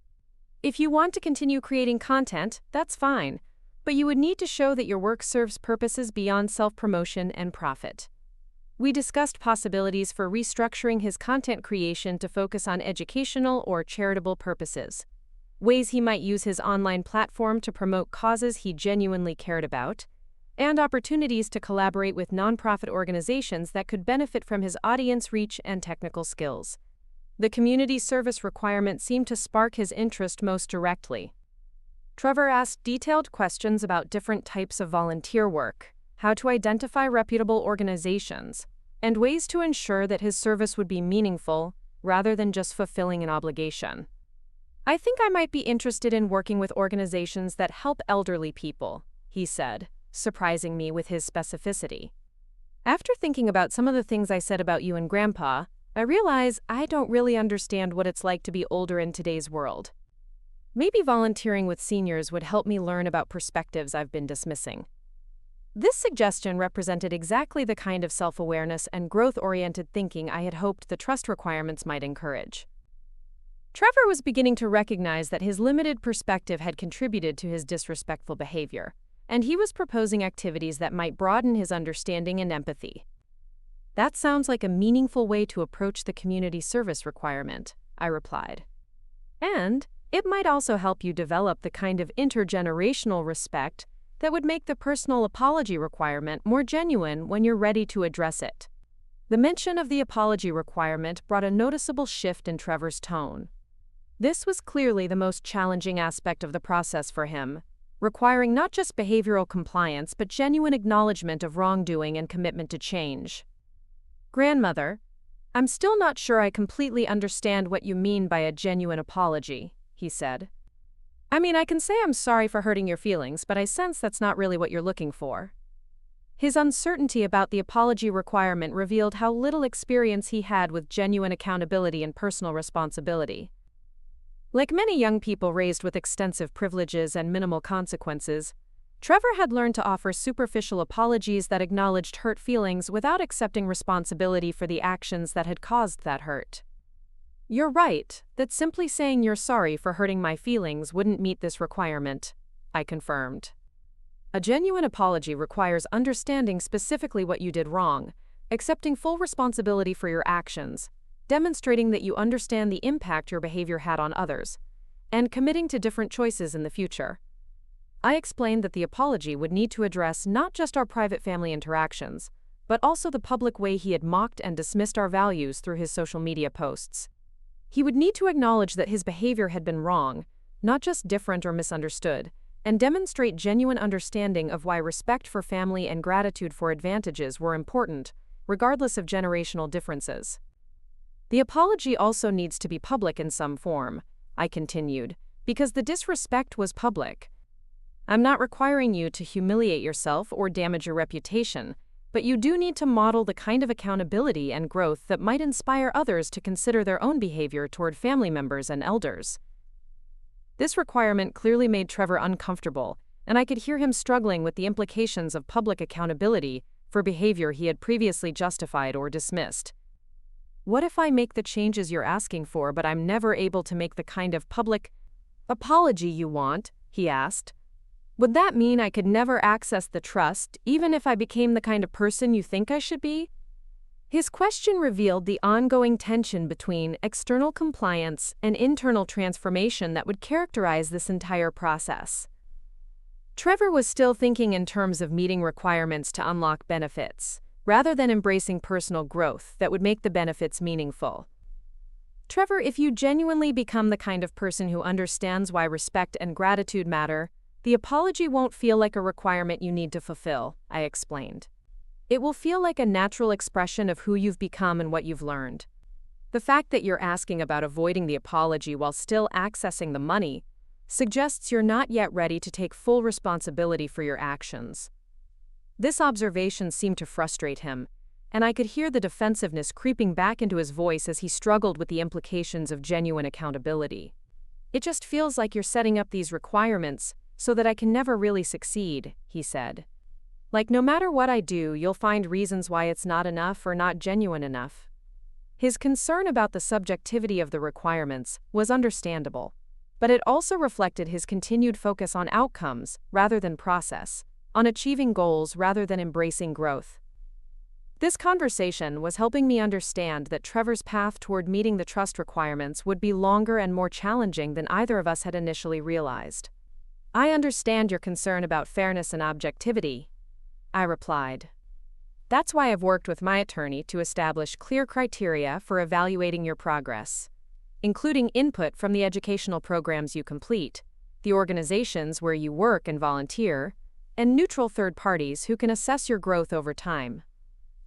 If you want to continue creating content, that's fine, but you would need to show that your work serves purposes beyond self-promotion and profit. We discussed possibilities for restructuring his content creation to focus on educational or charitable purposes, ways he might use his online platform to promote causes he genuinely cared about, and opportunities to collaborate with nonprofit organizations that could benefit from his audience reach and technical skills. The community service requirement seemed to spark his interest most directly. Trevor asked detailed questions about different types of volunteer work, how to identify reputable organizations, and ways to ensure that his service would be meaningful rather than just fulfilling an obligation. "I think I might be interested in working with organizations that help elderly people," he said, surprising me with his specificity. "After thinking about some of the things I said about you and Grandpa, I realize I don't really understand what it's like to be older in today's world. Maybe volunteering with seniors would help me learn about perspectives I've been dismissing." This suggestion represented exactly the kind of self-awareness and growth-oriented thinking I had hoped the trust requirements might encourage. Trevor was beginning to recognize that his limited perspective had contributed to his disrespectful behavior, and he was proposing activities that might broaden his understanding and empathy. "That sounds like a meaningful way to approach the community service requirement," I replied. "And it might also help you develop the kind of intergenerational respect that would make the personal apology requirement more genuine when you're ready to address it." The mention of the apology requirement brought a noticeable shift in Trevor's tone. This was clearly the most challenging aspect of the process for him, requiring not just behavioral compliance but genuine acknowledgement of wrongdoing and commitment to change. "Grandmother, I'm still not sure I completely understand what you mean by a genuine apology," he said. "I mean, I can say I'm sorry for hurting your feelings, but I sense that's not really what you're looking for." His uncertainty about the apology requirement revealed how little experience he had with genuine accountability and personal responsibility. Like many young people raised with extensive privileges and minimal consequences, Trevor had learned to offer superficial apologies that acknowledged hurt feelings without accepting responsibility for the actions that had caused that hurt. "You're right, that simply saying you're sorry for hurting my feelings wouldn't meet this requirement," I confirmed. "A genuine apology requires understanding specifically what you did wrong, accepting full responsibility for your actions, demonstrating that you understand the impact your behavior had on others, and committing to different choices in the future." I explained that the apology would need to address not just our private family interactions, but also the public way he had mocked and dismissed our values through his social media posts. He would need to acknowledge that his behavior had been wrong, not just different or misunderstood, and demonstrate genuine understanding of why respect for family and gratitude for advantages were important, regardless of generational differences. "The apology also needs to be public in some form," I continued, "because the disrespect was public. I'm not requiring you to humiliate yourself or damage your reputation, but you do need to model the kind of accountability and growth that might inspire others to consider their own behavior toward family members and elders." This requirement clearly made Trevor uncomfortable, and I could hear him struggling with the implications of public accountability for behavior he had previously justified or dismissed. "What if I make the changes you're asking for, but I'm never able to make the kind of public apology you want?" he asked. "Would that mean I could never access the trust, even if I became the kind of person you think I should be?" His question revealed the ongoing tension between external compliance and internal transformation that would characterize this entire process. Trevor was still thinking in terms of meeting requirements to unlock benefits, rather than embracing personal growth that would make the benefits meaningful. "Trevor, if you genuinely become the kind of person who understands why respect and gratitude matter, the apology won't feel like a requirement you need to fulfill," I explained. "It will feel like a natural expression of who you've become and what you've learned. The fact that you're asking about avoiding the apology while still accessing the money suggests you're not yet ready to take full responsibility for your actions." This observation seemed to frustrate him, and I could hear the defensiveness creeping back into his voice as he struggled with the implications of genuine accountability. "It just feels like you're setting up these requirements so that I can never really succeed," he said. Like, no matter what I do, you'll find reasons why it's not enough or not genuine enough. His concern about the subjectivity of the requirements was understandable, but it also reflected his continued focus on outcomes rather than process, on achieving goals rather than embracing growth. This conversation was helping me understand that Trevor's path toward meeting the trust requirements would be longer and more challenging than either of us had initially realized. I understand your concern about fairness and objectivity, I replied. That's why I've worked with my attorney to establish clear criteria for evaluating your progress, including input from the educational programs you complete, the organizations where you work and volunteer, and neutral third parties who can assess your growth over time.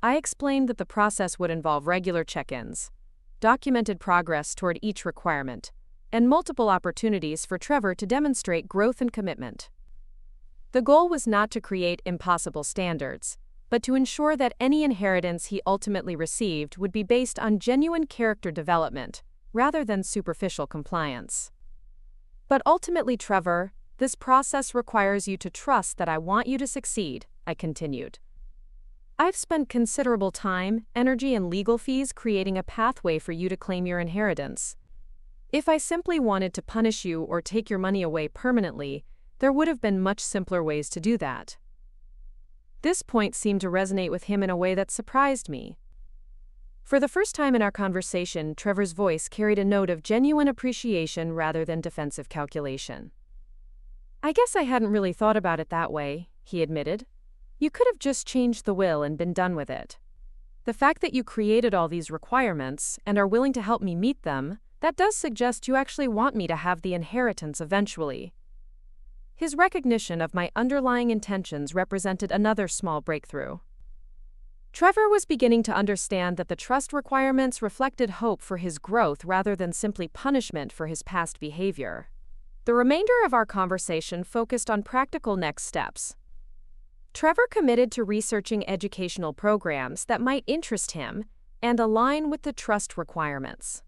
I explained that the process would involve regular check-ins, documented progress toward each requirement, and multiple opportunities for Trevor to demonstrate growth and commitment. The goal was not to create impossible standards, but to ensure that any inheritance he ultimately received would be based on genuine character development, rather than superficial compliance. But ultimately, Trevor, this process requires you to trust that I want you to succeed, I continued. I've spent considerable time, energy, and legal fees creating a pathway for you to claim your inheritance. If I simply wanted to punish you or take your money away permanently, there would have been much simpler ways to do that. This point seemed to resonate with him in a way that surprised me. For the first time in our conversation, Trevor's voice carried a note of genuine appreciation rather than defensive calculation. I guess I hadn't really thought about it that way, he admitted. You could have just changed the will and been done with it. The fact that you created all these requirements and are willing to help me meet them, that does suggest you actually want me to have the inheritance eventually. His recognition of my underlying intentions represented another small breakthrough. Trevor was beginning to understand that the trust requirements reflected hope for his growth rather than simply punishment for his past behavior. The remainder of our conversation focused on practical next steps. Trevor committed to researching educational programs that might interest him and align with the trust requirements.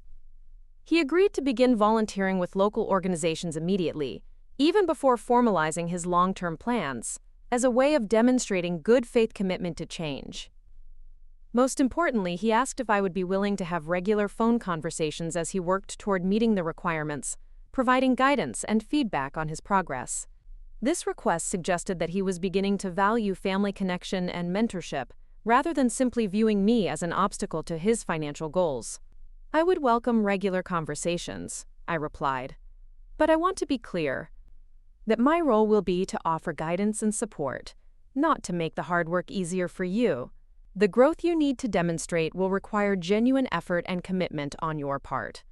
He agreed to begin volunteering with local organizations immediately, even before formalizing his long-term plans, as a way of demonstrating good faith commitment to change. Most importantly, he asked if I would be willing to have regular phone conversations as he worked toward meeting the requirements, providing guidance and feedback on his progress. This request suggested that he was beginning to value family connection and mentorship, rather than simply viewing me as an obstacle to his financial goals. I would welcome regular conversations, I replied. But I want to be clear that my role will be to offer guidance and support, not to make the hard work easier for you. The growth you need to demonstrate will require genuine effort and commitment on your part.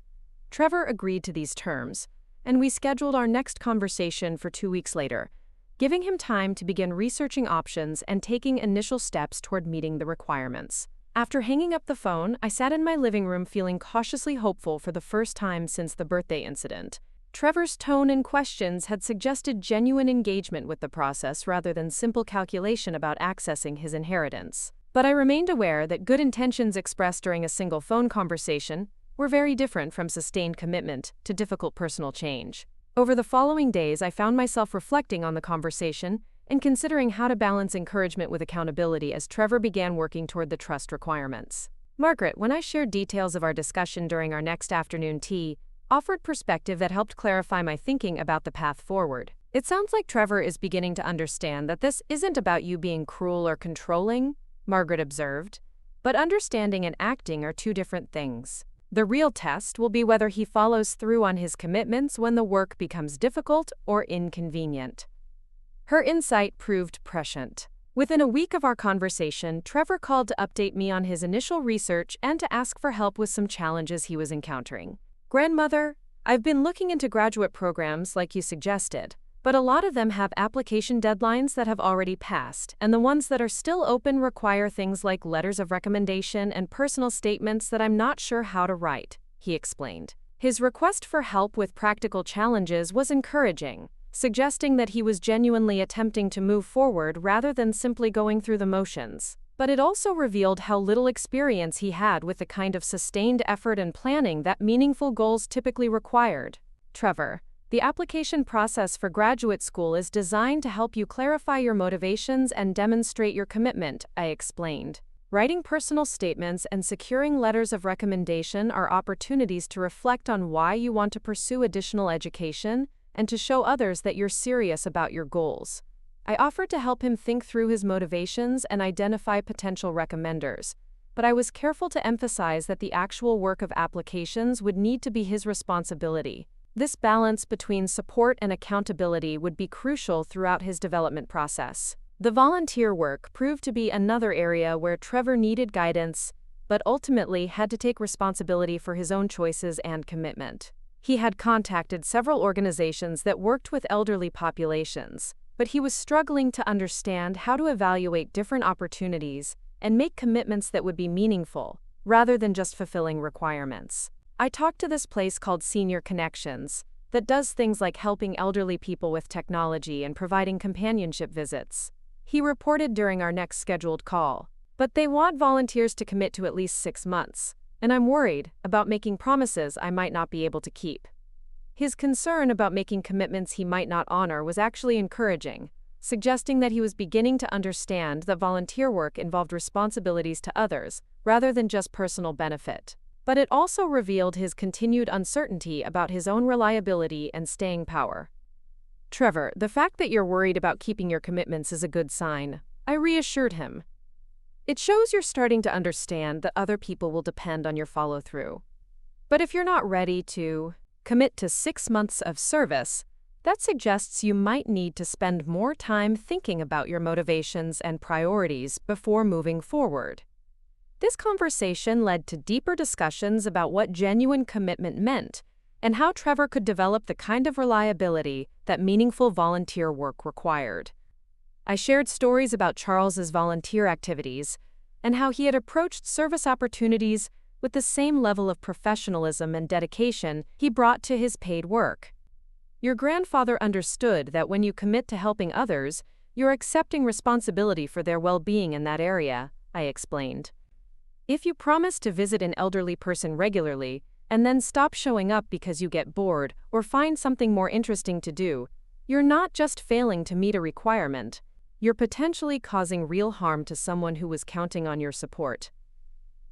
Trevor agreed to these terms, and we scheduled our next conversation for 2 weeks later, giving him time to begin researching options and taking initial steps toward meeting the requirements. After hanging up the phone, I sat in my living room feeling cautiously hopeful for the first time since the birthday incident. Trevor's tone and questions had suggested genuine engagement with the process rather than simple calculation about accessing his inheritance. But I remained aware that good intentions expressed during a single phone conversation were very different from sustained commitment to difficult personal change. Over the following days, I found myself reflecting on the conversation and considering how to balance encouragement with accountability as Trevor began working toward the trust requirements. Margaret, when I shared details of our discussion during our next afternoon tea, offered perspective that helped clarify my thinking about the path forward. It sounds like Trevor is beginning to understand that this isn't about you being cruel or controlling, Margaret observed, but understanding and acting are two different things. The real test will be whether he follows through on his commitments when the work becomes difficult or inconvenient. Her insight proved prescient. Within a week of our conversation, Trevor called to update me on his initial research and to ask for help with some challenges he was encountering. Grandmother, I've been looking into graduate programs like you suggested, but a lot of them have application deadlines that have already passed, and the ones that are still open require things like letters of recommendation and personal statements that I'm not sure how to write, he explained. His request for help with practical challenges was encouraging, suggesting that he was genuinely attempting to move forward rather than simply going through the motions. But it also revealed how little experience he had with the kind of sustained effort and planning that meaningful goals typically required. Trevor, The application process for graduate school is designed to help you clarify your motivations and demonstrate your commitment, I explained. Writing personal statements and securing letters of recommendation are opportunities to reflect on why you want to pursue additional education and to show others that you're serious about your goals. I offered to help him think through his motivations and identify potential recommenders, but I was careful to emphasize that the actual work of applications would need to be his responsibility. This balance between support and accountability would be crucial throughout his development process. The volunteer work proved to be another area where Trevor needed guidance, but ultimately had to take responsibility for his own choices and commitment. He had contacted several organizations that worked with elderly populations, but he was struggling to understand how to evaluate different opportunities and make commitments that would be meaningful, rather than just fulfilling requirements. I talked to this place called Senior Connections, that does things like helping elderly people with technology and providing companionship visits. He reported during our next scheduled call, but they want volunteers to commit to at least 6 months, and I'm worried about making promises I might not be able to keep. His concern about making commitments he might not honor was actually encouraging, suggesting that he was beginning to understand that volunteer work involved responsibilities to others, rather than just personal benefit. But it also revealed his continued uncertainty about his own reliability and staying power. Trevor, the fact that you're worried about keeping your commitments is a good sign, I reassured him. It shows you're starting to understand that other people will depend on your follow-through. But if you're not ready to commit to 6 months of service, that suggests you might need to spend more time thinking about your motivations and priorities before moving forward. This conversation led to deeper discussions about what genuine commitment meant and how Trevor could develop the kind of reliability that meaningful volunteer work required. I shared stories about Charles's volunteer activities and how he had approached service opportunities with the same level of professionalism and dedication he brought to his paid work. Your grandfather understood that when you commit to helping others, you're accepting responsibility for their well-being in that area, I explained. If you promise to visit an elderly person regularly, and then stop showing up because you get bored or find something more interesting to do, you're not just failing to meet a requirement, you're potentially causing real harm to someone who was counting on your support.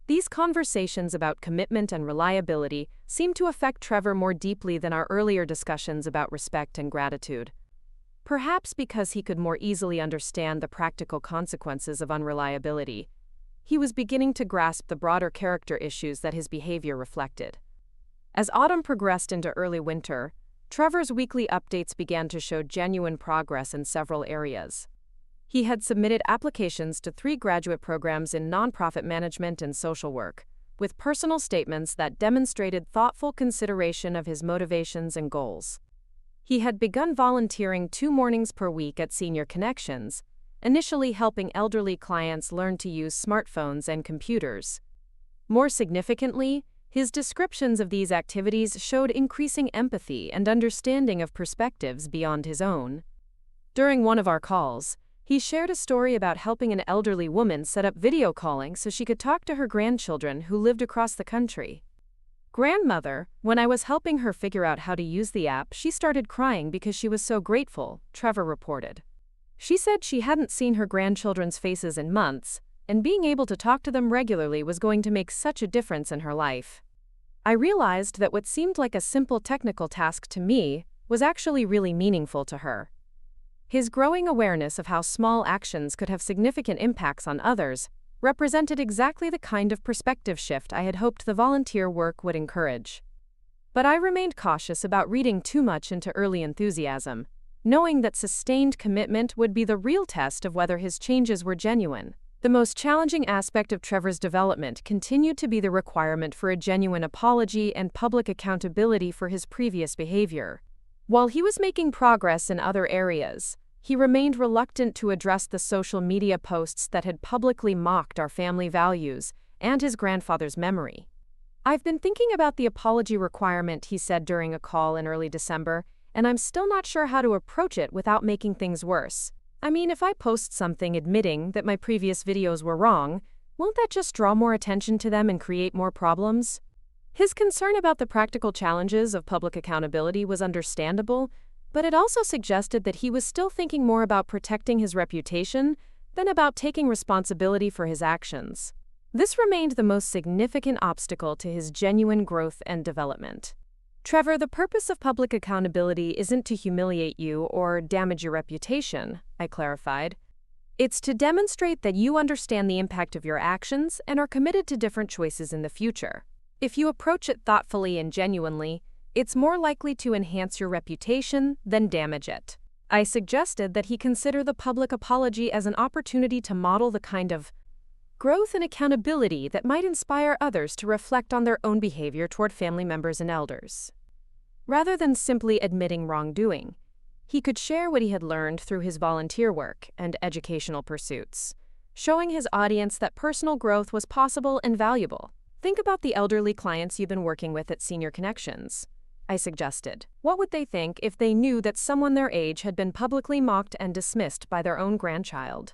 These conversations about commitment and reliability seem to affect Trevor more deeply than our earlier discussions about respect and gratitude. Perhaps because he could more easily understand the practical consequences of unreliability, he was beginning to grasp the broader character issues that his behavior reflected. As autumn progressed into early winter, Trevor's weekly updates began to show genuine progress in several areas. He had submitted applications to 3 graduate programs in nonprofit management and social work, with personal statements that demonstrated thoughtful consideration of his motivations and goals. He had begun volunteering 2 mornings per week at Senior Connections, initially helping elderly clients learn to use smartphones and computers. More significantly, his descriptions of these activities showed increasing empathy and understanding of perspectives beyond his own. During one of our calls, he shared a story about helping an elderly woman set up video calling so she could talk to her grandchildren who lived across the country. Grandmother, when I was helping her figure out how to use the app, she started crying because she was so grateful, Trevor reported. She said she hadn't seen her grandchildren's faces in months, and being able to talk to them regularly was going to make such a difference in her life. I realized that what seemed like a simple technical task to me was actually really meaningful to her. His growing awareness of how small actions could have significant impacts on others represented exactly the kind of perspective shift I had hoped the volunteer work would encourage. But I remained cautious about reading too much into early enthusiasm, knowing that sustained commitment would be the real test of whether his changes were genuine. The most challenging aspect of Trevor's development continued to be the requirement for a genuine apology and public accountability for his previous behavior. While he was making progress in other areas, he remained reluctant to address the social media posts that had publicly mocked our family values and his grandfather's memory. "I've been thinking about the apology requirement," he said during a call in early December, "and I'm still not sure how to approach it without making things worse. I mean, if I post something admitting that my previous videos were wrong, won't that just draw more attention to them and create more problems?" His concern about the practical challenges of public accountability was understandable, but it also suggested that he was still thinking more about protecting his reputation than about taking responsibility for his actions. This remained the most significant obstacle to his genuine growth and development. Trevor, the purpose of public accountability isn't to humiliate you or damage your reputation, I clarified. It's to demonstrate that you understand the impact of your actions and are committed to different choices in the future. If you approach it thoughtfully and genuinely, it's more likely to enhance your reputation than damage it. I suggested that he consider the public apology as an opportunity to model the kind of growth and accountability that might inspire others to reflect on their own behavior toward family members and elders. Rather than simply admitting wrongdoing, he could share what he had learned through his volunteer work and educational pursuits, showing his audience that personal growth was possible and valuable. Think about the elderly clients you've been working with at Senior Connections, I suggested. What would they think if they knew that someone their age had been publicly mocked and dismissed by their own grandchild?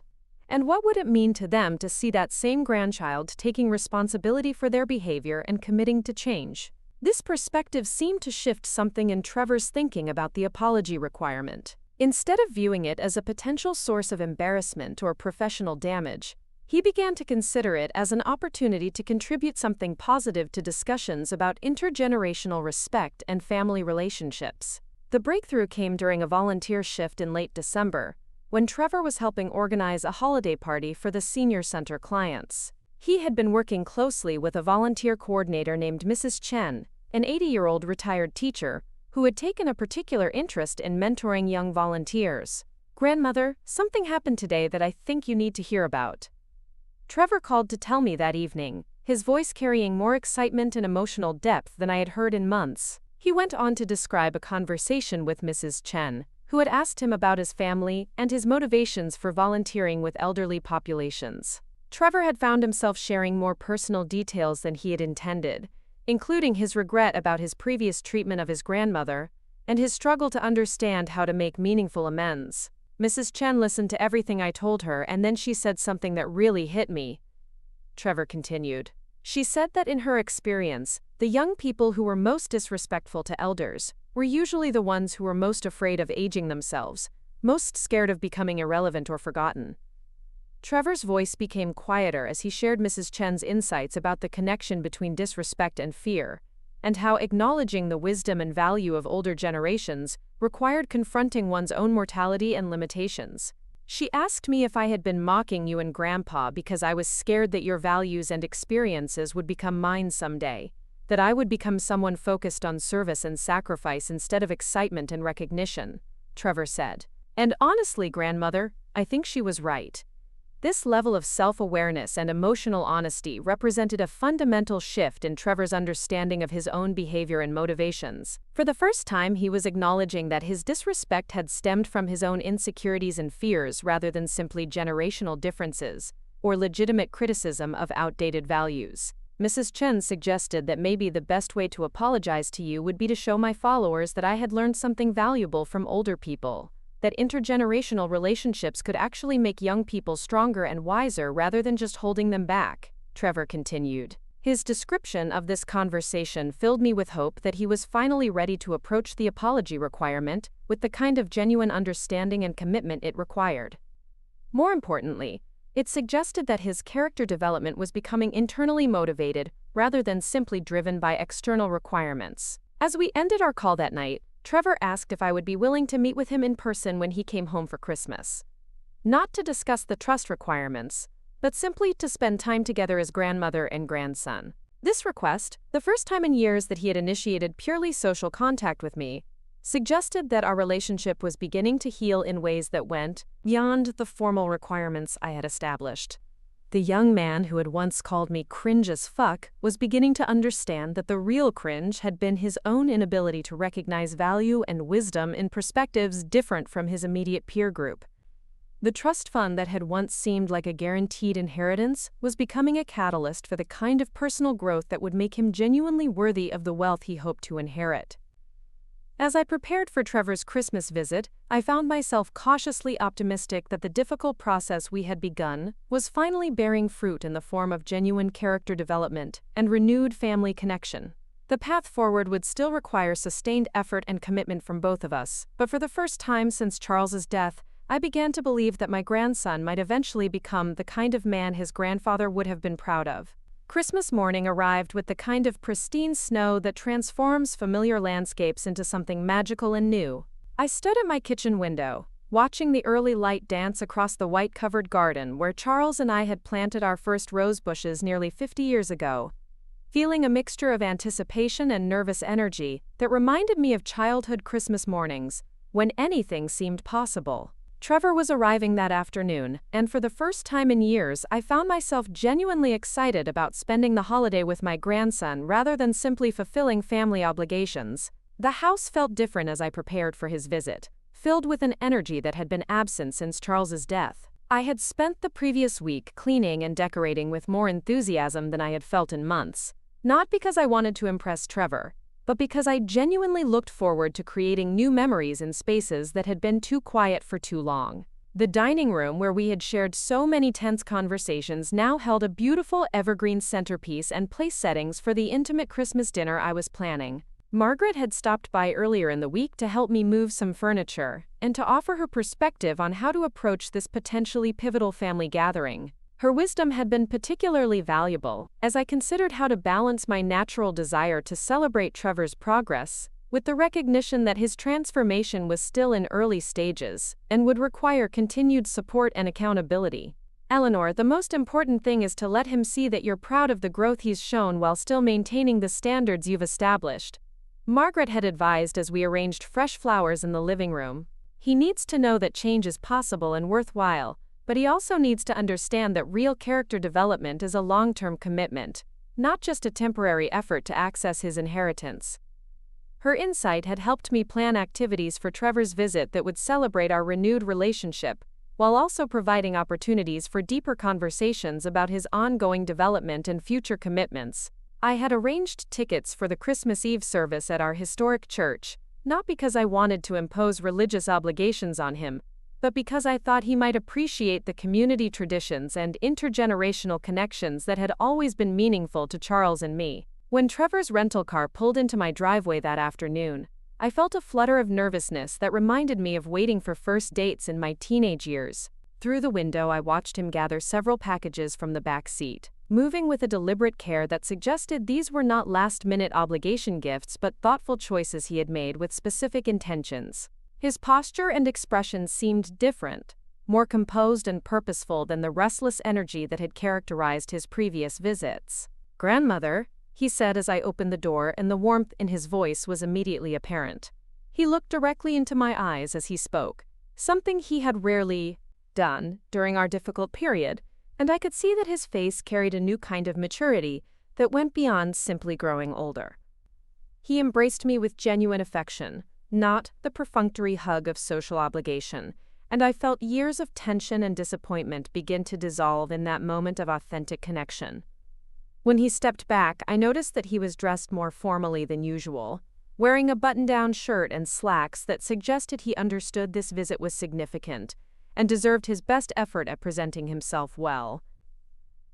And what would it mean to them to see that same grandchild taking responsibility for their behavior and committing to change? This perspective seemed to shift something in Trevor's thinking about the apology requirement. Instead of viewing it as a potential source of embarrassment or professional damage, he began to consider it as an opportunity to contribute something positive to discussions about intergenerational respect and family relationships. The breakthrough came during a volunteer shift in late December, when Trevor was helping organize a holiday party for the senior center clients. He had been working closely with a volunteer coordinator named Mrs. Chen, an 80-year-old retired teacher, who had taken a particular interest in mentoring young volunteers. "Grandmother, something happened today that I think you need to hear about," Trevor called to tell me that evening, his voice carrying more excitement and emotional depth than I had heard in months. He went on to describe a conversation with Mrs. Chen, who had asked him about his family and his motivations for volunteering with elderly populations. Trevor had found himself sharing more personal details than he had intended, including his regret about his previous treatment of his grandmother and his struggle to understand how to make meaningful amends. Mrs. Chen listened to everything I told her, and then she said something that really hit me, Trevor continued. She said that in her experience, the young people who were most disrespectful to elders were usually the ones who were most afraid of aging themselves, most scared of becoming irrelevant or forgotten. Trevor's voice became quieter as he shared Mrs. Chen's insights about the connection between disrespect and fear, and how acknowledging the wisdom and value of older generations required confronting one's own mortality and limitations. She asked me if I had been mocking you and Grandpa because I was scared that your values and experiences would become mine someday, that I would become someone focused on service and sacrifice instead of excitement and recognition, Trevor said. And honestly, Grandmother, I think she was right. This level of self-awareness and emotional honesty represented a fundamental shift in Trevor's understanding of his own behavior and motivations. For the first time, he was acknowledging that his disrespect had stemmed from his own insecurities and fears rather than simply generational differences or legitimate criticism of outdated values. Mrs. Chen suggested that maybe the best way to apologize to you would be to show my followers that I had learned something valuable from older people, that intergenerational relationships could actually make young people stronger and wiser rather than just holding them back, Trevor continued. His description of this conversation filled me with hope that he was finally ready to approach the apology requirement with the kind of genuine understanding and commitment it required. More importantly, it suggested that his character development was becoming internally motivated rather than simply driven by external requirements. As we ended our call that night, Trevor asked if I would be willing to meet with him in person when he came home for Christmas. Not to discuss the trust requirements, but simply to spend time together as grandmother and grandson. This request, the first time in years that he had initiated purely social contact with me, suggested that our relationship was beginning to heal in ways that went beyond the formal requirements I had established. The young man who had once called me cringe as fuck was beginning to understand that the real cringe had been his own inability to recognize value and wisdom in perspectives different from his immediate peer group. The trust fund that had once seemed like a guaranteed inheritance was becoming a catalyst for the kind of personal growth that would make him genuinely worthy of the wealth he hoped to inherit. As I prepared for Trevor's Christmas visit, I found myself cautiously optimistic that the difficult process we had begun was finally bearing fruit in the form of genuine character development and renewed family connection. The path forward would still require sustained effort and commitment from both of us, but for the first time since Charles's death, I began to believe that my grandson might eventually become the kind of man his grandfather would have been proud of. Christmas morning arrived with the kind of pristine snow that transforms familiar landscapes into something magical and new. I stood at my kitchen window, watching the early light dance across the white-covered garden where Charles and I had planted our first rose bushes nearly 50 years ago, feeling a mixture of anticipation and nervous energy that reminded me of childhood Christmas mornings, when anything seemed possible. Trevor was arriving that afternoon, and for the first time in years I found myself genuinely excited about spending the holiday with my grandson rather than simply fulfilling family obligations. The house felt different as I prepared for his visit, filled with an energy that had been absent since Charles's death. I had spent the previous week cleaning and decorating with more enthusiasm than I had felt in months, not because I wanted to impress Trevor, but because I genuinely looked forward to creating new memories in spaces that had been too quiet for too long. The dining room, where we had shared so many tense conversations, now held a beautiful evergreen centerpiece and place settings for the intimate Christmas dinner I was planning. Margaret had stopped by earlier in the week to help me move some furniture and to offer her perspective on how to approach this potentially pivotal family gathering. Her wisdom had been particularly valuable as I considered how to balance my natural desire to celebrate Trevor's progress with the recognition that his transformation was still in early stages and would require continued support and accountability. Eleanor, the most important thing is to let him see that you're proud of the growth he's shown while still maintaining the standards you've established, Margaret had advised as we arranged fresh flowers in the living room. He needs to know that change is possible and worthwhile, but he also needs to understand that real character development is a long-term commitment, not just a temporary effort to access his inheritance. Her insight had helped me plan activities for Trevor's visit that would celebrate our renewed relationship, while also providing opportunities for deeper conversations about his ongoing development and future commitments. I had arranged tickets for the Christmas Eve service at our historic church, not because I wanted to impose religious obligations on him, but because I thought he might appreciate the community traditions and intergenerational connections that had always been meaningful to Charles and me. When Trevor's rental car pulled into my driveway that afternoon, I felt a flutter of nervousness that reminded me of waiting for first dates in my teenage years. Through the window, I watched him gather several packages from the back seat, moving with a deliberate care that suggested these were not last-minute obligation gifts but thoughtful choices he had made with specific intentions. His posture and expression seemed different, more composed and purposeful than the restless energy that had characterized his previous visits. "Grandmother," he said as I opened the door, and the warmth in his voice was immediately apparent. He looked directly into my eyes as he spoke, something he had rarely done during our difficult period, and I could see that his face carried a new kind of maturity that went beyond simply growing older. He embraced me with genuine affection, not the perfunctory hug of social obligation, and I felt years of tension and disappointment begin to dissolve in that moment of authentic connection. When he stepped back, I noticed that he was dressed more formally than usual, wearing a button-down shirt and slacks that suggested he understood this visit was significant and deserved his best effort at presenting himself well.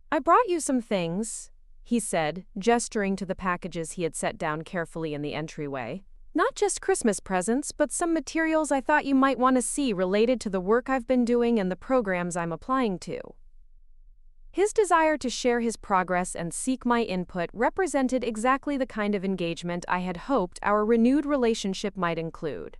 "I brought you some things," he said, gesturing to the packages he had set down carefully in the entryway. "Not just Christmas presents, but some materials I thought you might want to see related to the work I've been doing and the programs I'm applying to." His desire to share his progress and seek my input represented exactly the kind of engagement I had hoped our renewed relationship might include.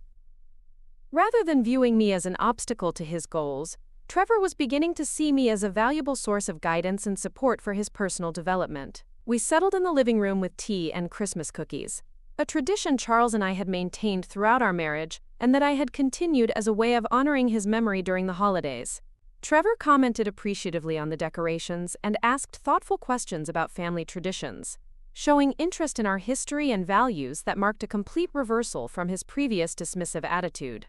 Rather than viewing me as an obstacle to his goals, Trevor was beginning to see me as a valuable source of guidance and support for his personal development. We settled in the living room with tea and Christmas cookies, a tradition Charles and I had maintained throughout our marriage and that I had continued as a way of honoring his memory during the holidays. Trevor commented appreciatively on the decorations and asked thoughtful questions about family traditions, showing interest in our history and values that marked a complete reversal from his previous dismissive attitude.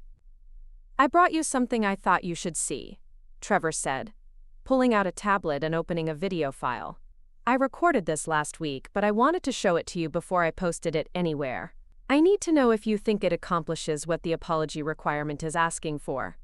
"I brought you something I thought you should see," Trevor said, pulling out a tablet and opening a video file. "I recorded this last week, but I wanted to show it to you before I posted it anywhere. I need to know if you think it accomplishes what the apology requirement is asking for."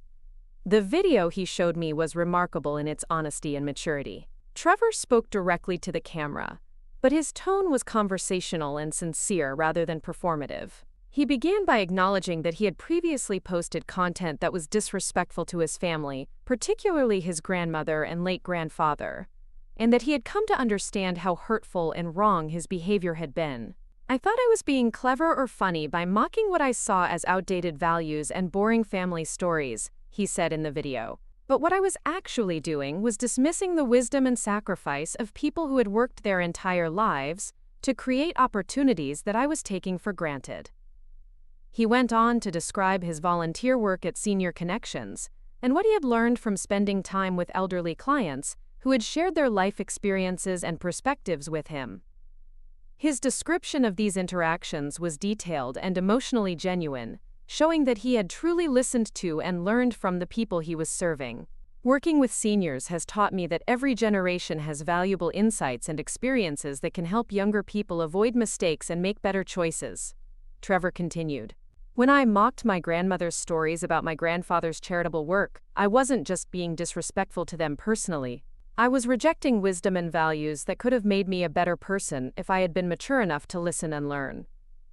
The video he showed me was remarkable in its honesty and maturity. Trevor spoke directly to the camera, but his tone was conversational and sincere rather than performative. He began by acknowledging that he had previously posted content that was disrespectful to his family, particularly his grandmother and late grandfather, and that he had come to understand how hurtful and wrong his behavior had been. I thought I was being clever or funny by mocking what I saw as outdated values and boring family stories, he said in the video. But what I was actually doing was dismissing the wisdom and sacrifice of people who had worked their entire lives to create opportunities that I was taking for granted. He went on to describe his volunteer work at Senior Connections and what he had learned from spending time with elderly clients who had shared their life experiences and perspectives with him. His description of these interactions was detailed and emotionally genuine, showing that he had truly listened to and learned from the people he was serving. Working with seniors has taught me that every generation has valuable insights and experiences that can help younger people avoid mistakes and make better choices, Trevor continued. When I mocked my grandmother's stories about my grandfather's charitable work, I wasn't just being disrespectful to them personally. I was rejecting wisdom and values that could have made me a better person if I had been mature enough to listen and learn.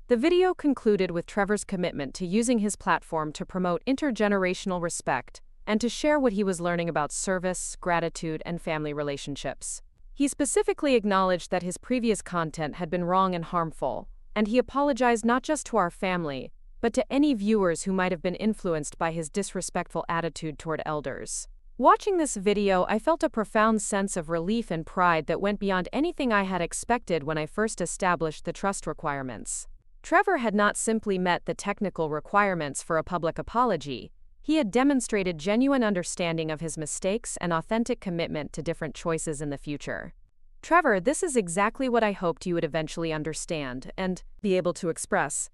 The video concluded with Trevor's commitment to using his platform to promote intergenerational respect and to share what he was learning about service, gratitude, and family relationships. He specifically acknowledged that his previous content had been wrong and harmful, and he apologized not just to our family, but to any viewers who might have been influenced by his disrespectful attitude toward elders. Watching this video, I felt a profound sense of relief and pride that went beyond anything I had expected when I first established the trust requirements. Trevor had not simply met the technical requirements for a public apology, he had demonstrated genuine understanding of his mistakes and authentic commitment to different choices in the future. Trevor, this is exactly what I hoped you would eventually understand and be able to express,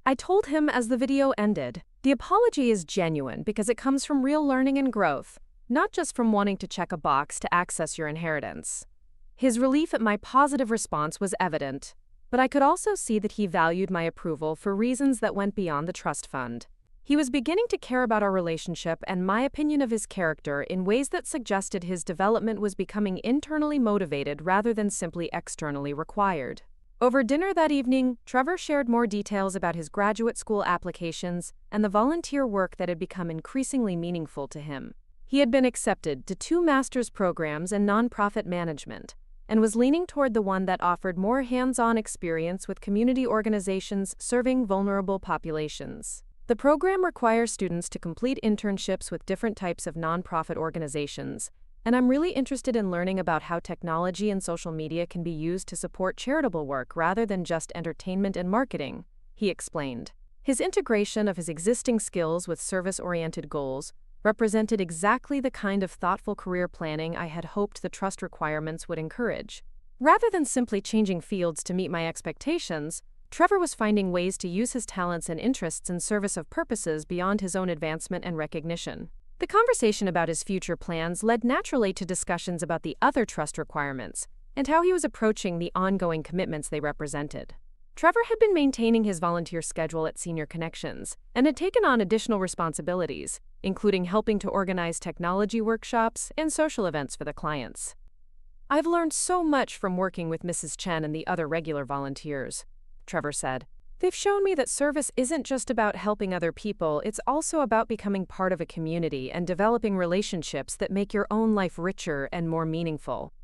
I told him as the video ended. The apology is genuine because it comes from real learning and growth, not just from wanting to check a box to access your inheritance. His relief at my positive response was evident, but I could also see that he valued my approval for reasons that went beyond the trust fund. He was beginning to care about our relationship and my opinion of his character in ways that suggested his development was becoming internally motivated rather than simply externally required. Over dinner that evening, Trevor shared more details about his graduate school applications and the volunteer work that had become increasingly meaningful to him. He had been accepted to 2 master's programs in nonprofit management and was leaning toward the one that offered more hands-on experience with community organizations serving vulnerable populations. The program requires students to complete internships with different types of nonprofit organizations, and I'm really interested in learning about how technology and social media can be used to support charitable work rather than just entertainment and marketing, he explained. His integration of his existing skills with service-oriented goals represented exactly the kind of thoughtful career planning I had hoped the trust requirements would encourage. Rather than simply changing fields to meet my expectations, Trevor was finding ways to use his talents and interests in service of purposes beyond his own advancement and recognition. The conversation about his future plans led naturally to discussions about the other trust requirements and how he was approaching the ongoing commitments they represented. Trevor had been maintaining his volunteer schedule at Senior Connections and had taken on additional responsibilities, including helping to organize technology workshops and social events for the clients. I've learned so much from working with Mrs. Chen and the other regular volunteers, Trevor said. They've shown me that service isn't just about helping other people, it's also about becoming part of a community and developing relationships that make your own life richer and more meaningful.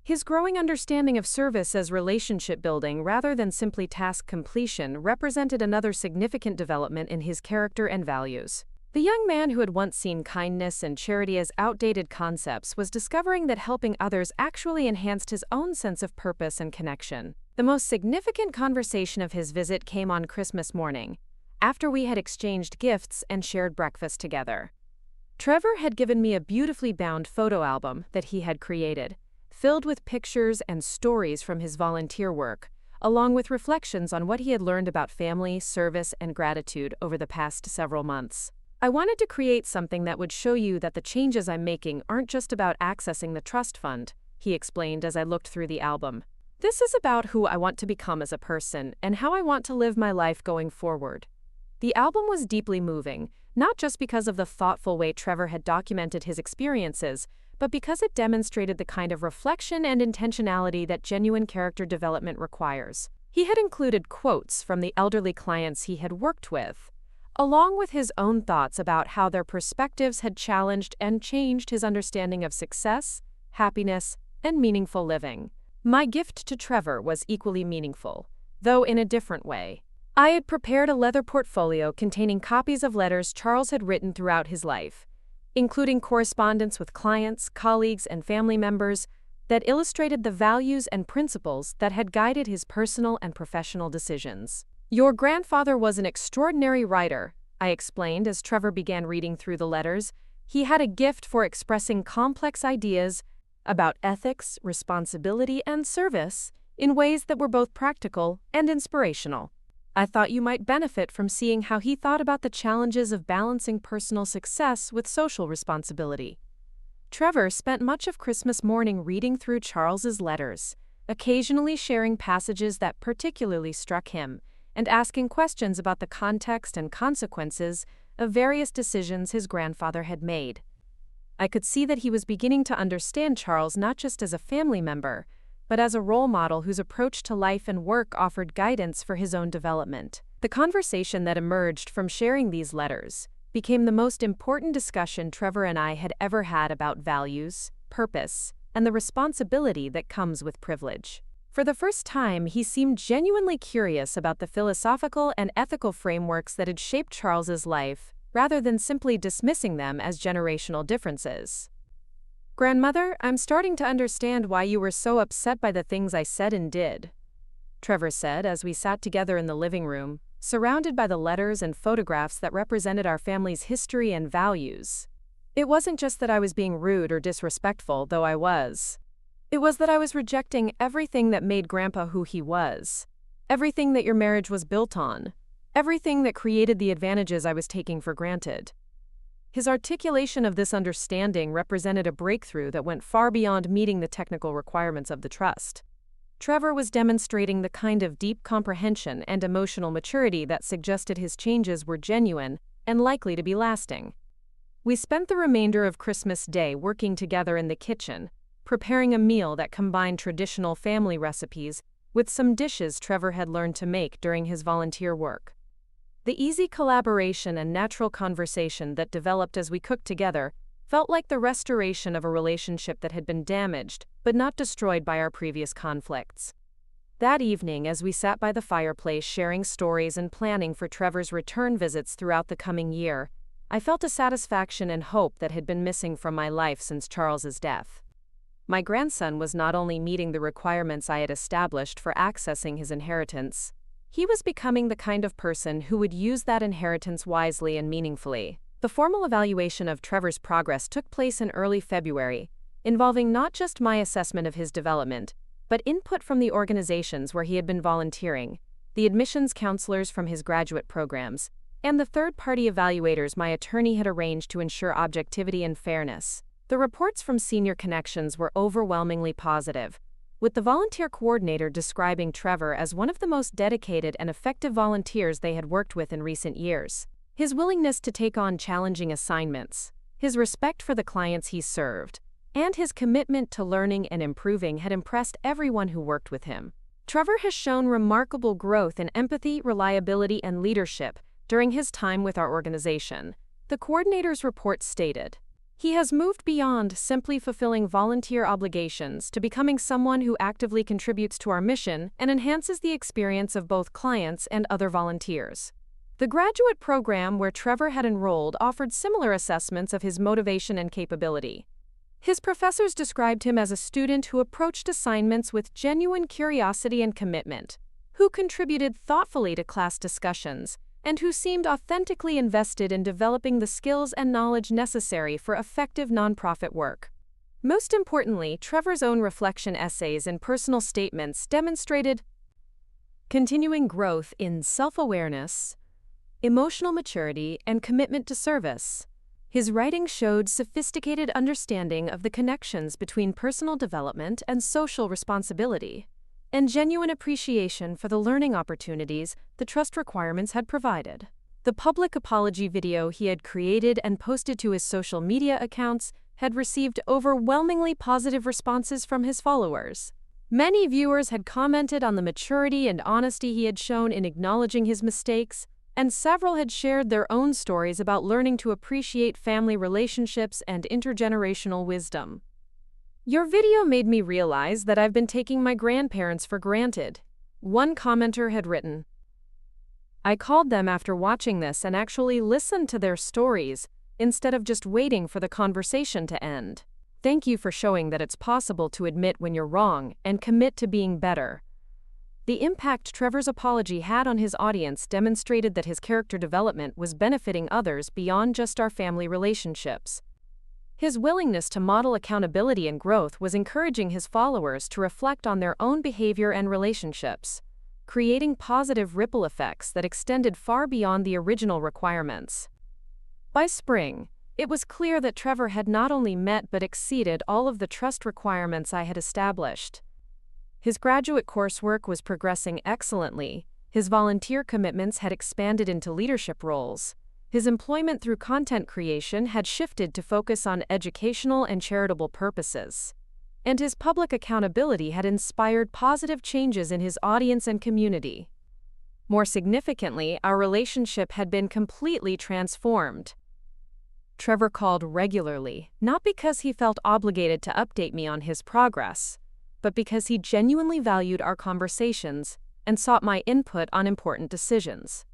His growing understanding of service as relationship building rather than simply task completion represented another significant development in his character and values. The young man who had once seen kindness and charity as outdated concepts was discovering that helping others actually enhanced his own sense of purpose and connection. The most significant conversation of his visit came on Christmas morning, after we had exchanged gifts and shared breakfast together. Trevor had given me a beautifully bound photo album that he had created, filled with pictures and stories from his volunteer work, along with reflections on what he had learned about family, service, and gratitude over the past several months. I wanted to create something that would show you that the changes I'm making aren't just about accessing the trust fund, he explained as I looked through the album. This is about who I want to become as a person and how I want to live my life going forward. The album was deeply moving, not just because of the thoughtful way Trevor had documented his experiences, but because it demonstrated the kind of reflection and intentionality that genuine character development requires. He had included quotes from the elderly clients he had worked with, along with his own thoughts about how their perspectives had challenged and changed his understanding of success, happiness, and meaningful living. My gift to Trevor was equally meaningful, though in a different way. I had prepared a leather portfolio containing copies of letters Charles had written throughout his life, including correspondence with clients, colleagues, and family members that illustrated the values and principles that had guided his personal and professional decisions. "Your grandfather was an extraordinary writer," I explained as Trevor began reading through the letters. "He had a gift for expressing complex ideas about ethics, responsibility, and service in ways that were both practical and inspirational. I thought you might benefit from seeing how he thought about the challenges of balancing personal success with social responsibility." Trevor spent much of Christmas morning reading through Charles's letters, occasionally sharing passages that particularly struck him, and asking questions about the context and consequences of various decisions his grandfather had made. I could see that he was beginning to understand Charles not just as a family member, but as a role model whose approach to life and work offered guidance for his own development. The conversation that emerged from sharing these letters became the most important discussion Trevor and I had ever had about values, purpose, and the responsibility that comes with privilege. For the first time, he seemed genuinely curious about the philosophical and ethical frameworks that had shaped Charles's life, rather than simply dismissing them as generational differences. "Grandmother, I'm starting to understand why you were so upset by the things I said and did," Trevor said as we sat together in the living room, surrounded by the letters and photographs that represented our family's history and values. "It wasn't just that I was being rude or disrespectful, though I was. It was that I was rejecting everything that made Grandpa who he was, everything that your marriage was built on, everything that created the advantages I was taking for granted." His articulation of this understanding represented a breakthrough that went far beyond meeting the technical requirements of the trust. Trevor was demonstrating the kind of deep comprehension and emotional maturity that suggested his changes were genuine and likely to be lasting. We spent the remainder of Christmas Day working together in the kitchen, preparing a meal that combined traditional family recipes with some dishes Trevor had learned to make during his volunteer work. The easy collaboration and natural conversation that developed as we cooked together felt like the restoration of a relationship that had been damaged but not destroyed by our previous conflicts. That evening, as we sat by the fireplace sharing stories and planning for Trevor's return visits throughout the coming year, I felt a satisfaction and hope that had been missing from my life since Charles's death. My grandson was not only meeting the requirements I had established for accessing his inheritance, he was becoming the kind of person who would use that inheritance wisely and meaningfully. The formal evaluation of Trevor's progress took place in early February, involving not just my assessment of his development, but input from the organizations where he had been volunteering, the admissions counselors from his graduate programs, and the third-party evaluators my attorney had arranged to ensure objectivity and fairness. The reports from Senior Connections were overwhelmingly positive, with the volunteer coordinator describing Trevor as one of the most dedicated and effective volunteers they had worked with in recent years. His willingness to take on challenging assignments, his respect for the clients he served, and his commitment to learning and improving had impressed everyone who worked with him. Trevor has shown remarkable growth in empathy, reliability, and leadership during his time with our organization, the coordinator's report stated. He has moved beyond simply fulfilling volunteer obligations to becoming someone who actively contributes to our mission and enhances the experience of both clients and other volunteers. The graduate program where Trevor had enrolled offered similar assessments of his motivation and capability. His professors described him as a student who approached assignments with genuine curiosity and commitment, who contributed thoughtfully to class discussions, and who seemed authentically invested in developing the skills and knowledge necessary for effective nonprofit work. Most importantly, Trevor's own reflection essays and personal statements demonstrated continuing growth in self-awareness, emotional maturity, and commitment to service. His writing showed sophisticated understanding of the connections between personal development and social responsibility, and genuine appreciation for the learning opportunities the trust requirements had provided. The public apology video he had created and posted to his social media accounts had received overwhelmingly positive responses from his followers. Many viewers had commented on the maturity and honesty he had shown in acknowledging his mistakes, and several had shared their own stories about learning to appreciate family relationships and intergenerational wisdom. "Your video made me realize that I've been taking my grandparents for granted," one commenter had written. "I called them after watching this and actually listened to their stories, instead of just waiting for the conversation to end. Thank you for showing that it's possible to admit when you're wrong and commit to being better." The impact Trevor's apology had on his audience demonstrated that his character development was benefiting others beyond just our family relationships. His willingness to model accountability and growth was encouraging his followers to reflect on their own behavior and relationships, creating positive ripple effects that extended far beyond the original requirements. By spring, it was clear that Trevor had not only met but exceeded all of the trust requirements I had established. His graduate coursework was progressing excellently, his volunteer commitments had expanded into leadership roles, his employment through content creation had shifted to focus on educational and charitable purposes, and his public accountability had inspired positive changes in his audience and community. More significantly, our relationship had been completely transformed. Trevor called regularly, not because he felt obligated to update me on his progress, but because he genuinely valued our conversations and sought my input on important decisions.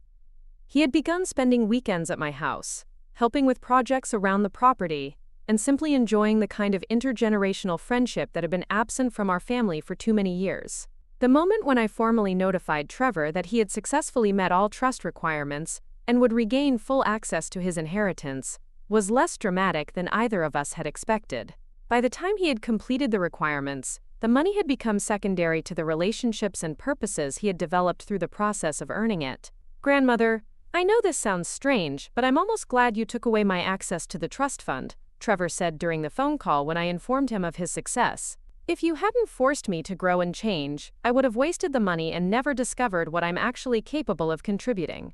He had begun spending weekends at my house, helping with projects around the property, and simply enjoying the kind of intergenerational friendship that had been absent from our family for too many years. The moment when I formally notified Trevor that he had successfully met all trust requirements and would regain full access to his inheritance was less dramatic than either of us had expected. By the time he had completed the requirements, the money had become secondary to the relationships and purposes he had developed through the process of earning it. "Grandmother, I know this sounds strange, but I'm almost glad you took away my access to the trust fund," Trevor said during the phone call when I informed him of his success. "If you hadn't forced me to grow and change, I would have wasted the money and never discovered what I'm actually capable of contributing."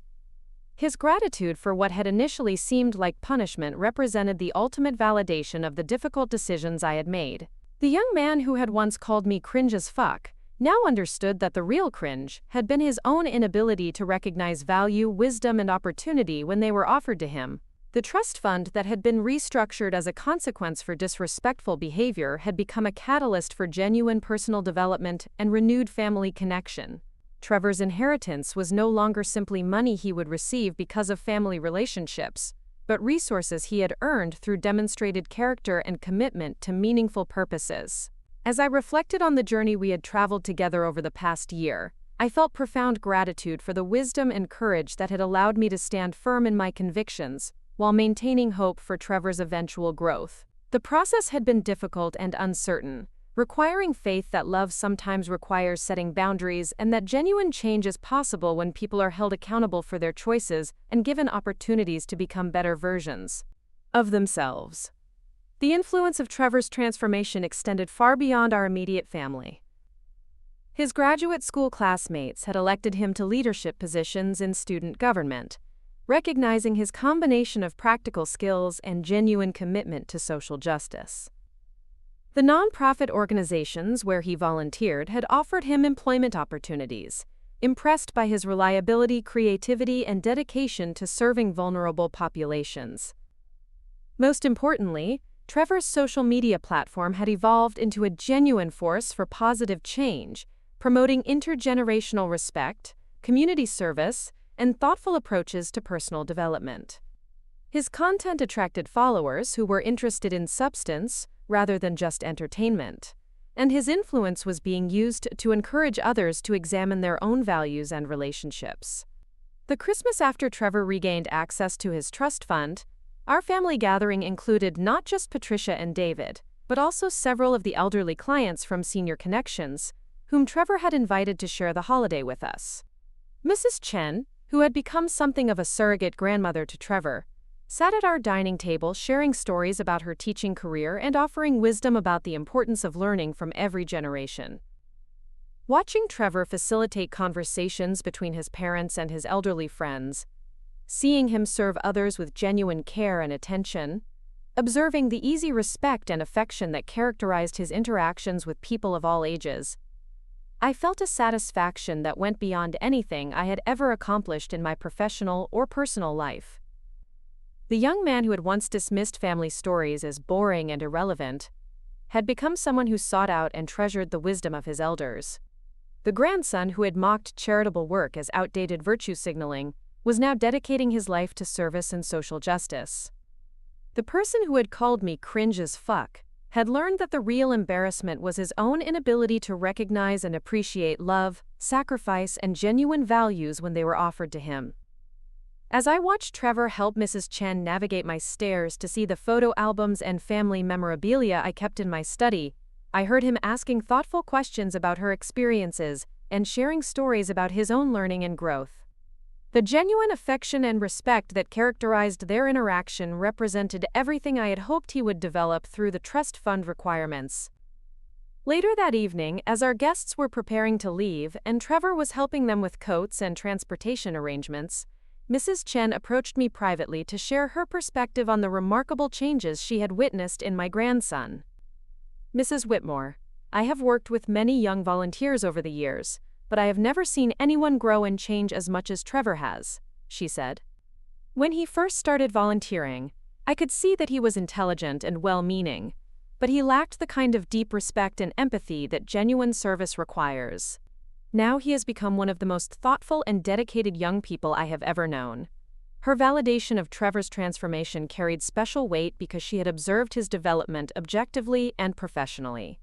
His gratitude for what had initially seemed like punishment represented the ultimate validation of the difficult decisions I had made. The young man who had once called me cringe as fuck now understood that the real cringe had been his own inability to recognize value, wisdom, and opportunity when they were offered to him. The trust fund that had been restructured as a consequence for disrespectful behavior had become a catalyst for genuine personal development and renewed family connection. Trevor's inheritance was no longer simply money he would receive because of family relationships, but resources he had earned through demonstrated character and commitment to meaningful purposes. As I reflected on the journey we had traveled together over the past year, I felt profound gratitude for the wisdom and courage that had allowed me to stand firm in my convictions, while maintaining hope for Trevor's eventual growth. The process had been difficult and uncertain, requiring faith that love sometimes requires setting boundaries and that genuine change is possible when people are held accountable for their choices and given opportunities to become better versions of themselves. The influence of Trevor's transformation extended far beyond our immediate family. His graduate school classmates had elected him to leadership positions in student government, recognizing his combination of practical skills and genuine commitment to social justice. The nonprofit organizations where he volunteered had offered him employment opportunities, impressed by his reliability, creativity, and dedication to serving vulnerable populations. Most importantly, Trevor's social media platform had evolved into a genuine force for positive change, promoting intergenerational respect, community service, and thoughtful approaches to personal development. His content attracted followers who were interested in substance rather than just entertainment, and his influence was being used to encourage others to examine their own values and relationships. The Christmas after Trevor regained access to his trust fund, our family gathering included not just Patricia and David, but also several of the elderly clients from Senior Connections, whom Trevor had invited to share the holiday with us. Mrs. Chen, who had become something of a surrogate grandmother to Trevor, sat at our dining table sharing stories about her teaching career and offering wisdom about the importance of learning from every generation. Watching Trevor facilitate conversations between his parents and his elderly friends, seeing him serve others with genuine care and attention, observing the easy respect and affection that characterized his interactions with people of all ages. I felt a satisfaction that went beyond anything I had ever accomplished in my professional or personal life. The young man who had once dismissed family stories as boring and irrelevant had become someone who sought out and treasured the wisdom of his elders. The grandson who had mocked charitable work as outdated virtue signaling was now dedicating his life to service and social justice. The person who had called me cringe as fuck had learned that the real embarrassment was his own inability to recognize and appreciate love, sacrifice, and genuine values when they were offered to him. As I watched Trevor help Mrs. Chen navigate my stairs to see the photo albums and family memorabilia I kept in my study, I heard him asking thoughtful questions about her experiences and sharing stories about his own learning and growth. The genuine affection and respect that characterized their interaction represented everything I had hoped he would develop through the trust fund requirements. Later that evening, as our guests were preparing to leave and Trevor was helping them with coats and transportation arrangements, Mrs. Chen approached me privately to share her perspective on the remarkable changes she had witnessed in my grandson. "Mrs. Whitmore, I have worked with many young volunteers over the years, but I have never seen anyone grow and change as much as Trevor has," she said. "When he first started volunteering, I could see that he was intelligent and well-meaning, but he lacked the kind of deep respect and empathy that genuine service requires. Now he has become one of the most thoughtful and dedicated young people I have ever known." Her validation of Trevor's transformation carried special weight because she had observed his development objectively and professionally.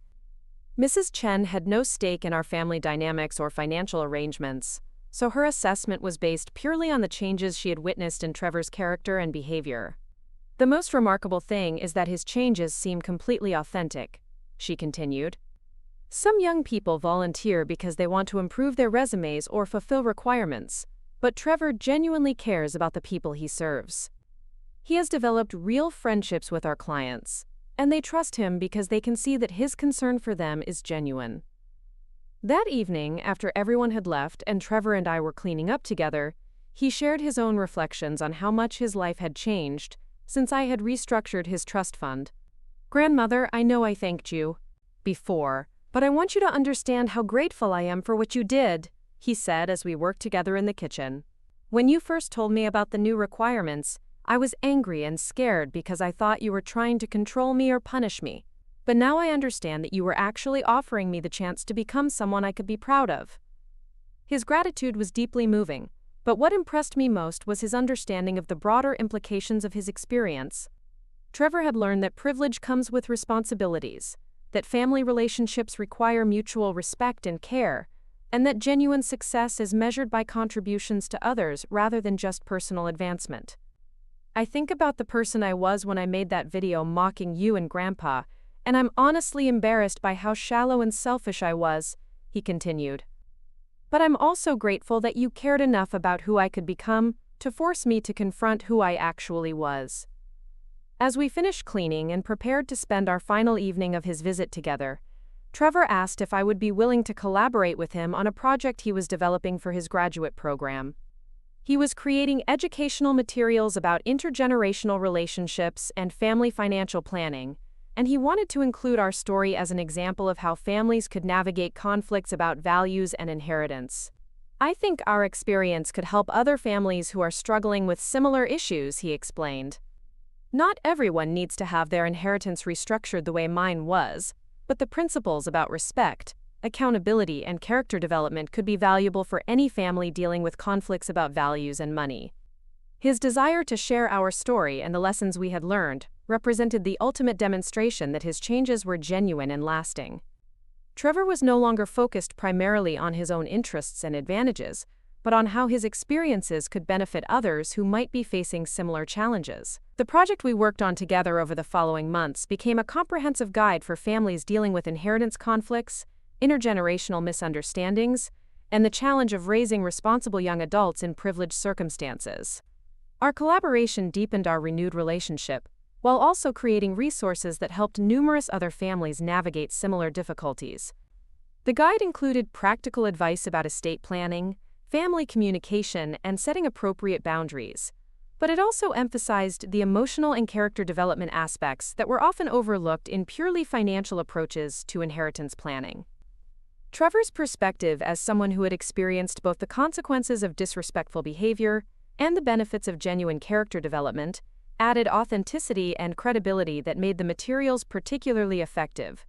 Mrs. Chen had no stake in our family dynamics or financial arrangements, so her assessment was based purely on the changes she had witnessed in Trevor's character and behavior. "The most remarkable thing is that his changes seem completely authentic," she continued. "Some young people volunteer because they want to improve their resumes or fulfill requirements, but Trevor genuinely cares about the people he serves. He has developed real friendships with our clients, and they trust him because they can see that his concern for them is genuine." That evening, after everyone had left and Trevor and I were cleaning up together, he shared his own reflections on how much his life had changed since I had restructured his trust fund. "Grandmother, I know I thanked you before, but I want you to understand how grateful I am for what you did," he said as we worked together in the kitchen. "When you first told me about the new requirements, I was angry and scared because I thought you were trying to control me or punish me. But now I understand that you were actually offering me the chance to become someone I could be proud of." His gratitude was deeply moving, but what impressed me most was his understanding of the broader implications of his experience. Trevor had learned that privilege comes with responsibilities, that family relationships require mutual respect and care, and that genuine success is measured by contributions to others rather than just personal advancement. "I think about the person I was when I made that video mocking you and Grandpa, and I'm honestly embarrassed by how shallow and selfish I was," he continued. "But I'm also grateful that you cared enough about who I could become to force me to confront who I actually was." As we finished cleaning and prepared to spend our final evening of his visit together, Trevor asked if I would be willing to collaborate with him on a project he was developing for his graduate program. He was creating educational materials about intergenerational relationships and family financial planning, and he wanted to include our story as an example of how families could navigate conflicts about values and inheritance. "I think our experience could help other families who are struggling with similar issues," he explained. "Not everyone needs to have their inheritance restructured the way mine was, but the principles about respect, accountability, and character development could be valuable for any family dealing with conflicts about values and money." His desire to share our story and the lessons we had learned represented the ultimate demonstration that his changes were genuine and lasting. Trevor was no longer focused primarily on his own interests and advantages, but on how his experiences could benefit others who might be facing similar challenges. The project we worked on together over the following months became a comprehensive guide for families dealing with inheritance conflicts, intergenerational misunderstandings, and the challenge of raising responsible young adults in privileged circumstances. Our collaboration deepened our renewed relationship, while also creating resources that helped numerous other families navigate similar difficulties. The guide included practical advice about estate planning, family communication, and setting appropriate boundaries, But it also emphasized the emotional and character development aspects that were often overlooked in purely financial approaches to inheritance planning. Trevor's perspective as someone who had experienced both the consequences of disrespectful behavior and the benefits of genuine character development added authenticity and credibility that made the materials particularly effective.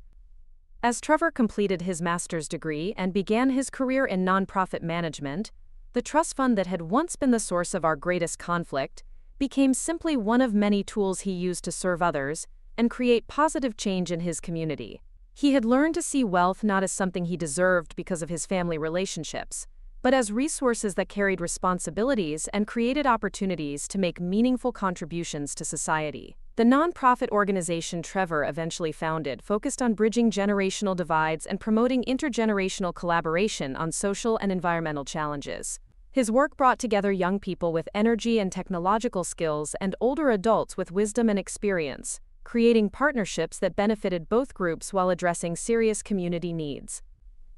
As Trevor completed his master's degree and began his career in nonprofit management, the trust fund that had once been the source of our greatest conflict became simply one of many tools he used to serve others and create positive change in his community. He had learned to see wealth not as something he deserved because of his family relationships, but as resources that carried responsibilities and created opportunities to make meaningful contributions to society. The nonprofit organization Trevor eventually founded focused on bridging generational divides and promoting intergenerational collaboration on social and environmental challenges. His work brought together young people with energy and technological skills and older adults with wisdom and experience, creating partnerships that benefited both groups while addressing serious community needs.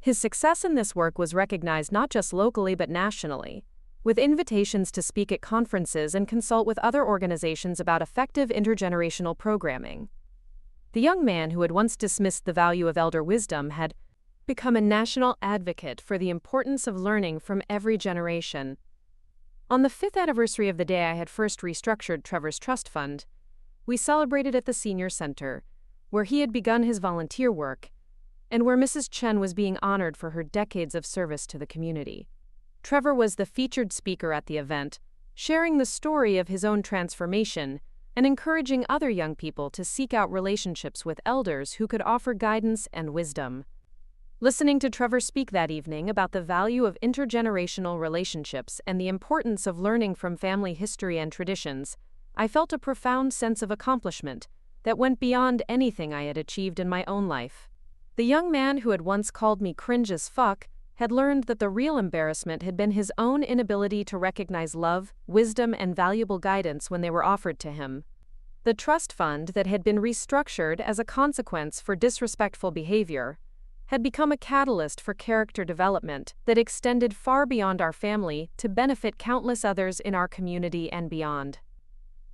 His success in this work was recognized not just locally but nationally, with invitations to speak at conferences and consult with other organizations about effective intergenerational programming. The young man who had once dismissed the value of elder wisdom had become a national advocate for the importance of learning from every generation. On the 5th anniversary of the day I had first restructured Trevor's trust fund, we celebrated at the senior center, where he had begun his volunteer work, and where Mrs. Chen was being honored for her decades of service to the community. Trevor was the featured speaker at the event, sharing the story of his own transformation and encouraging other young people to seek out relationships with elders who could offer guidance and wisdom. Listening to Trevor speak that evening about the value of intergenerational relationships and the importance of learning from family history and traditions, I felt a profound sense of accomplishment that went beyond anything I had achieved in my own life. The young man who had once called me cringe as fuck had learned that the real embarrassment had been his own inability to recognize love, wisdom, and valuable guidance when they were offered to him. The trust fund that had been restructured as a consequence for disrespectful behavior had become a catalyst for character development that extended far beyond our family to benefit countless others in our community and beyond.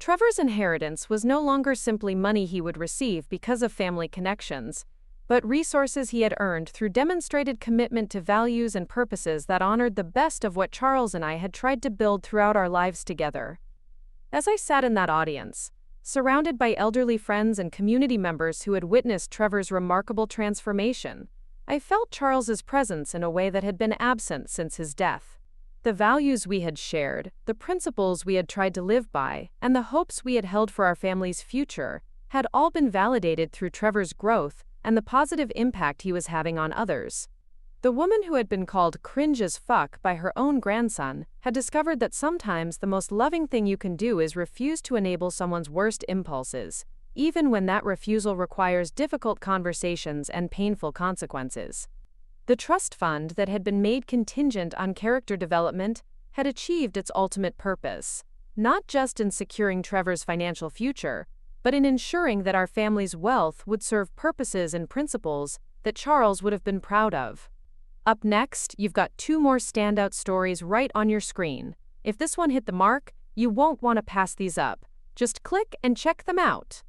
Trevor's inheritance was no longer simply money he would receive because of family connections, but resources he had earned through demonstrated commitment to values and purposes that honored the best of what Charles and I had tried to build throughout our lives together. As I sat in that audience, surrounded by elderly friends and community members who had witnessed Trevor's remarkable transformation, I felt Charles's presence in a way that had been absent since his death. The values we had shared, the principles we had tried to live by, and the hopes we had held for our family's future had all been validated through Trevor's growth and the positive impact he was having on others. The woman who had been called cringe as fuck by her own grandson had discovered that sometimes the most loving thing you can do is refuse to enable someone's worst impulses, even when that refusal requires difficult conversations and painful consequences. The trust fund that had been made contingent on character development had achieved its ultimate purpose, not just in securing Trevor's financial future, but in ensuring that our family's wealth would serve purposes and principles that Charles would have been proud of. Up next, you've got 2 more standout stories right on your screen. If this one hit the mark, you won't want to pass these up. Just click and check them out.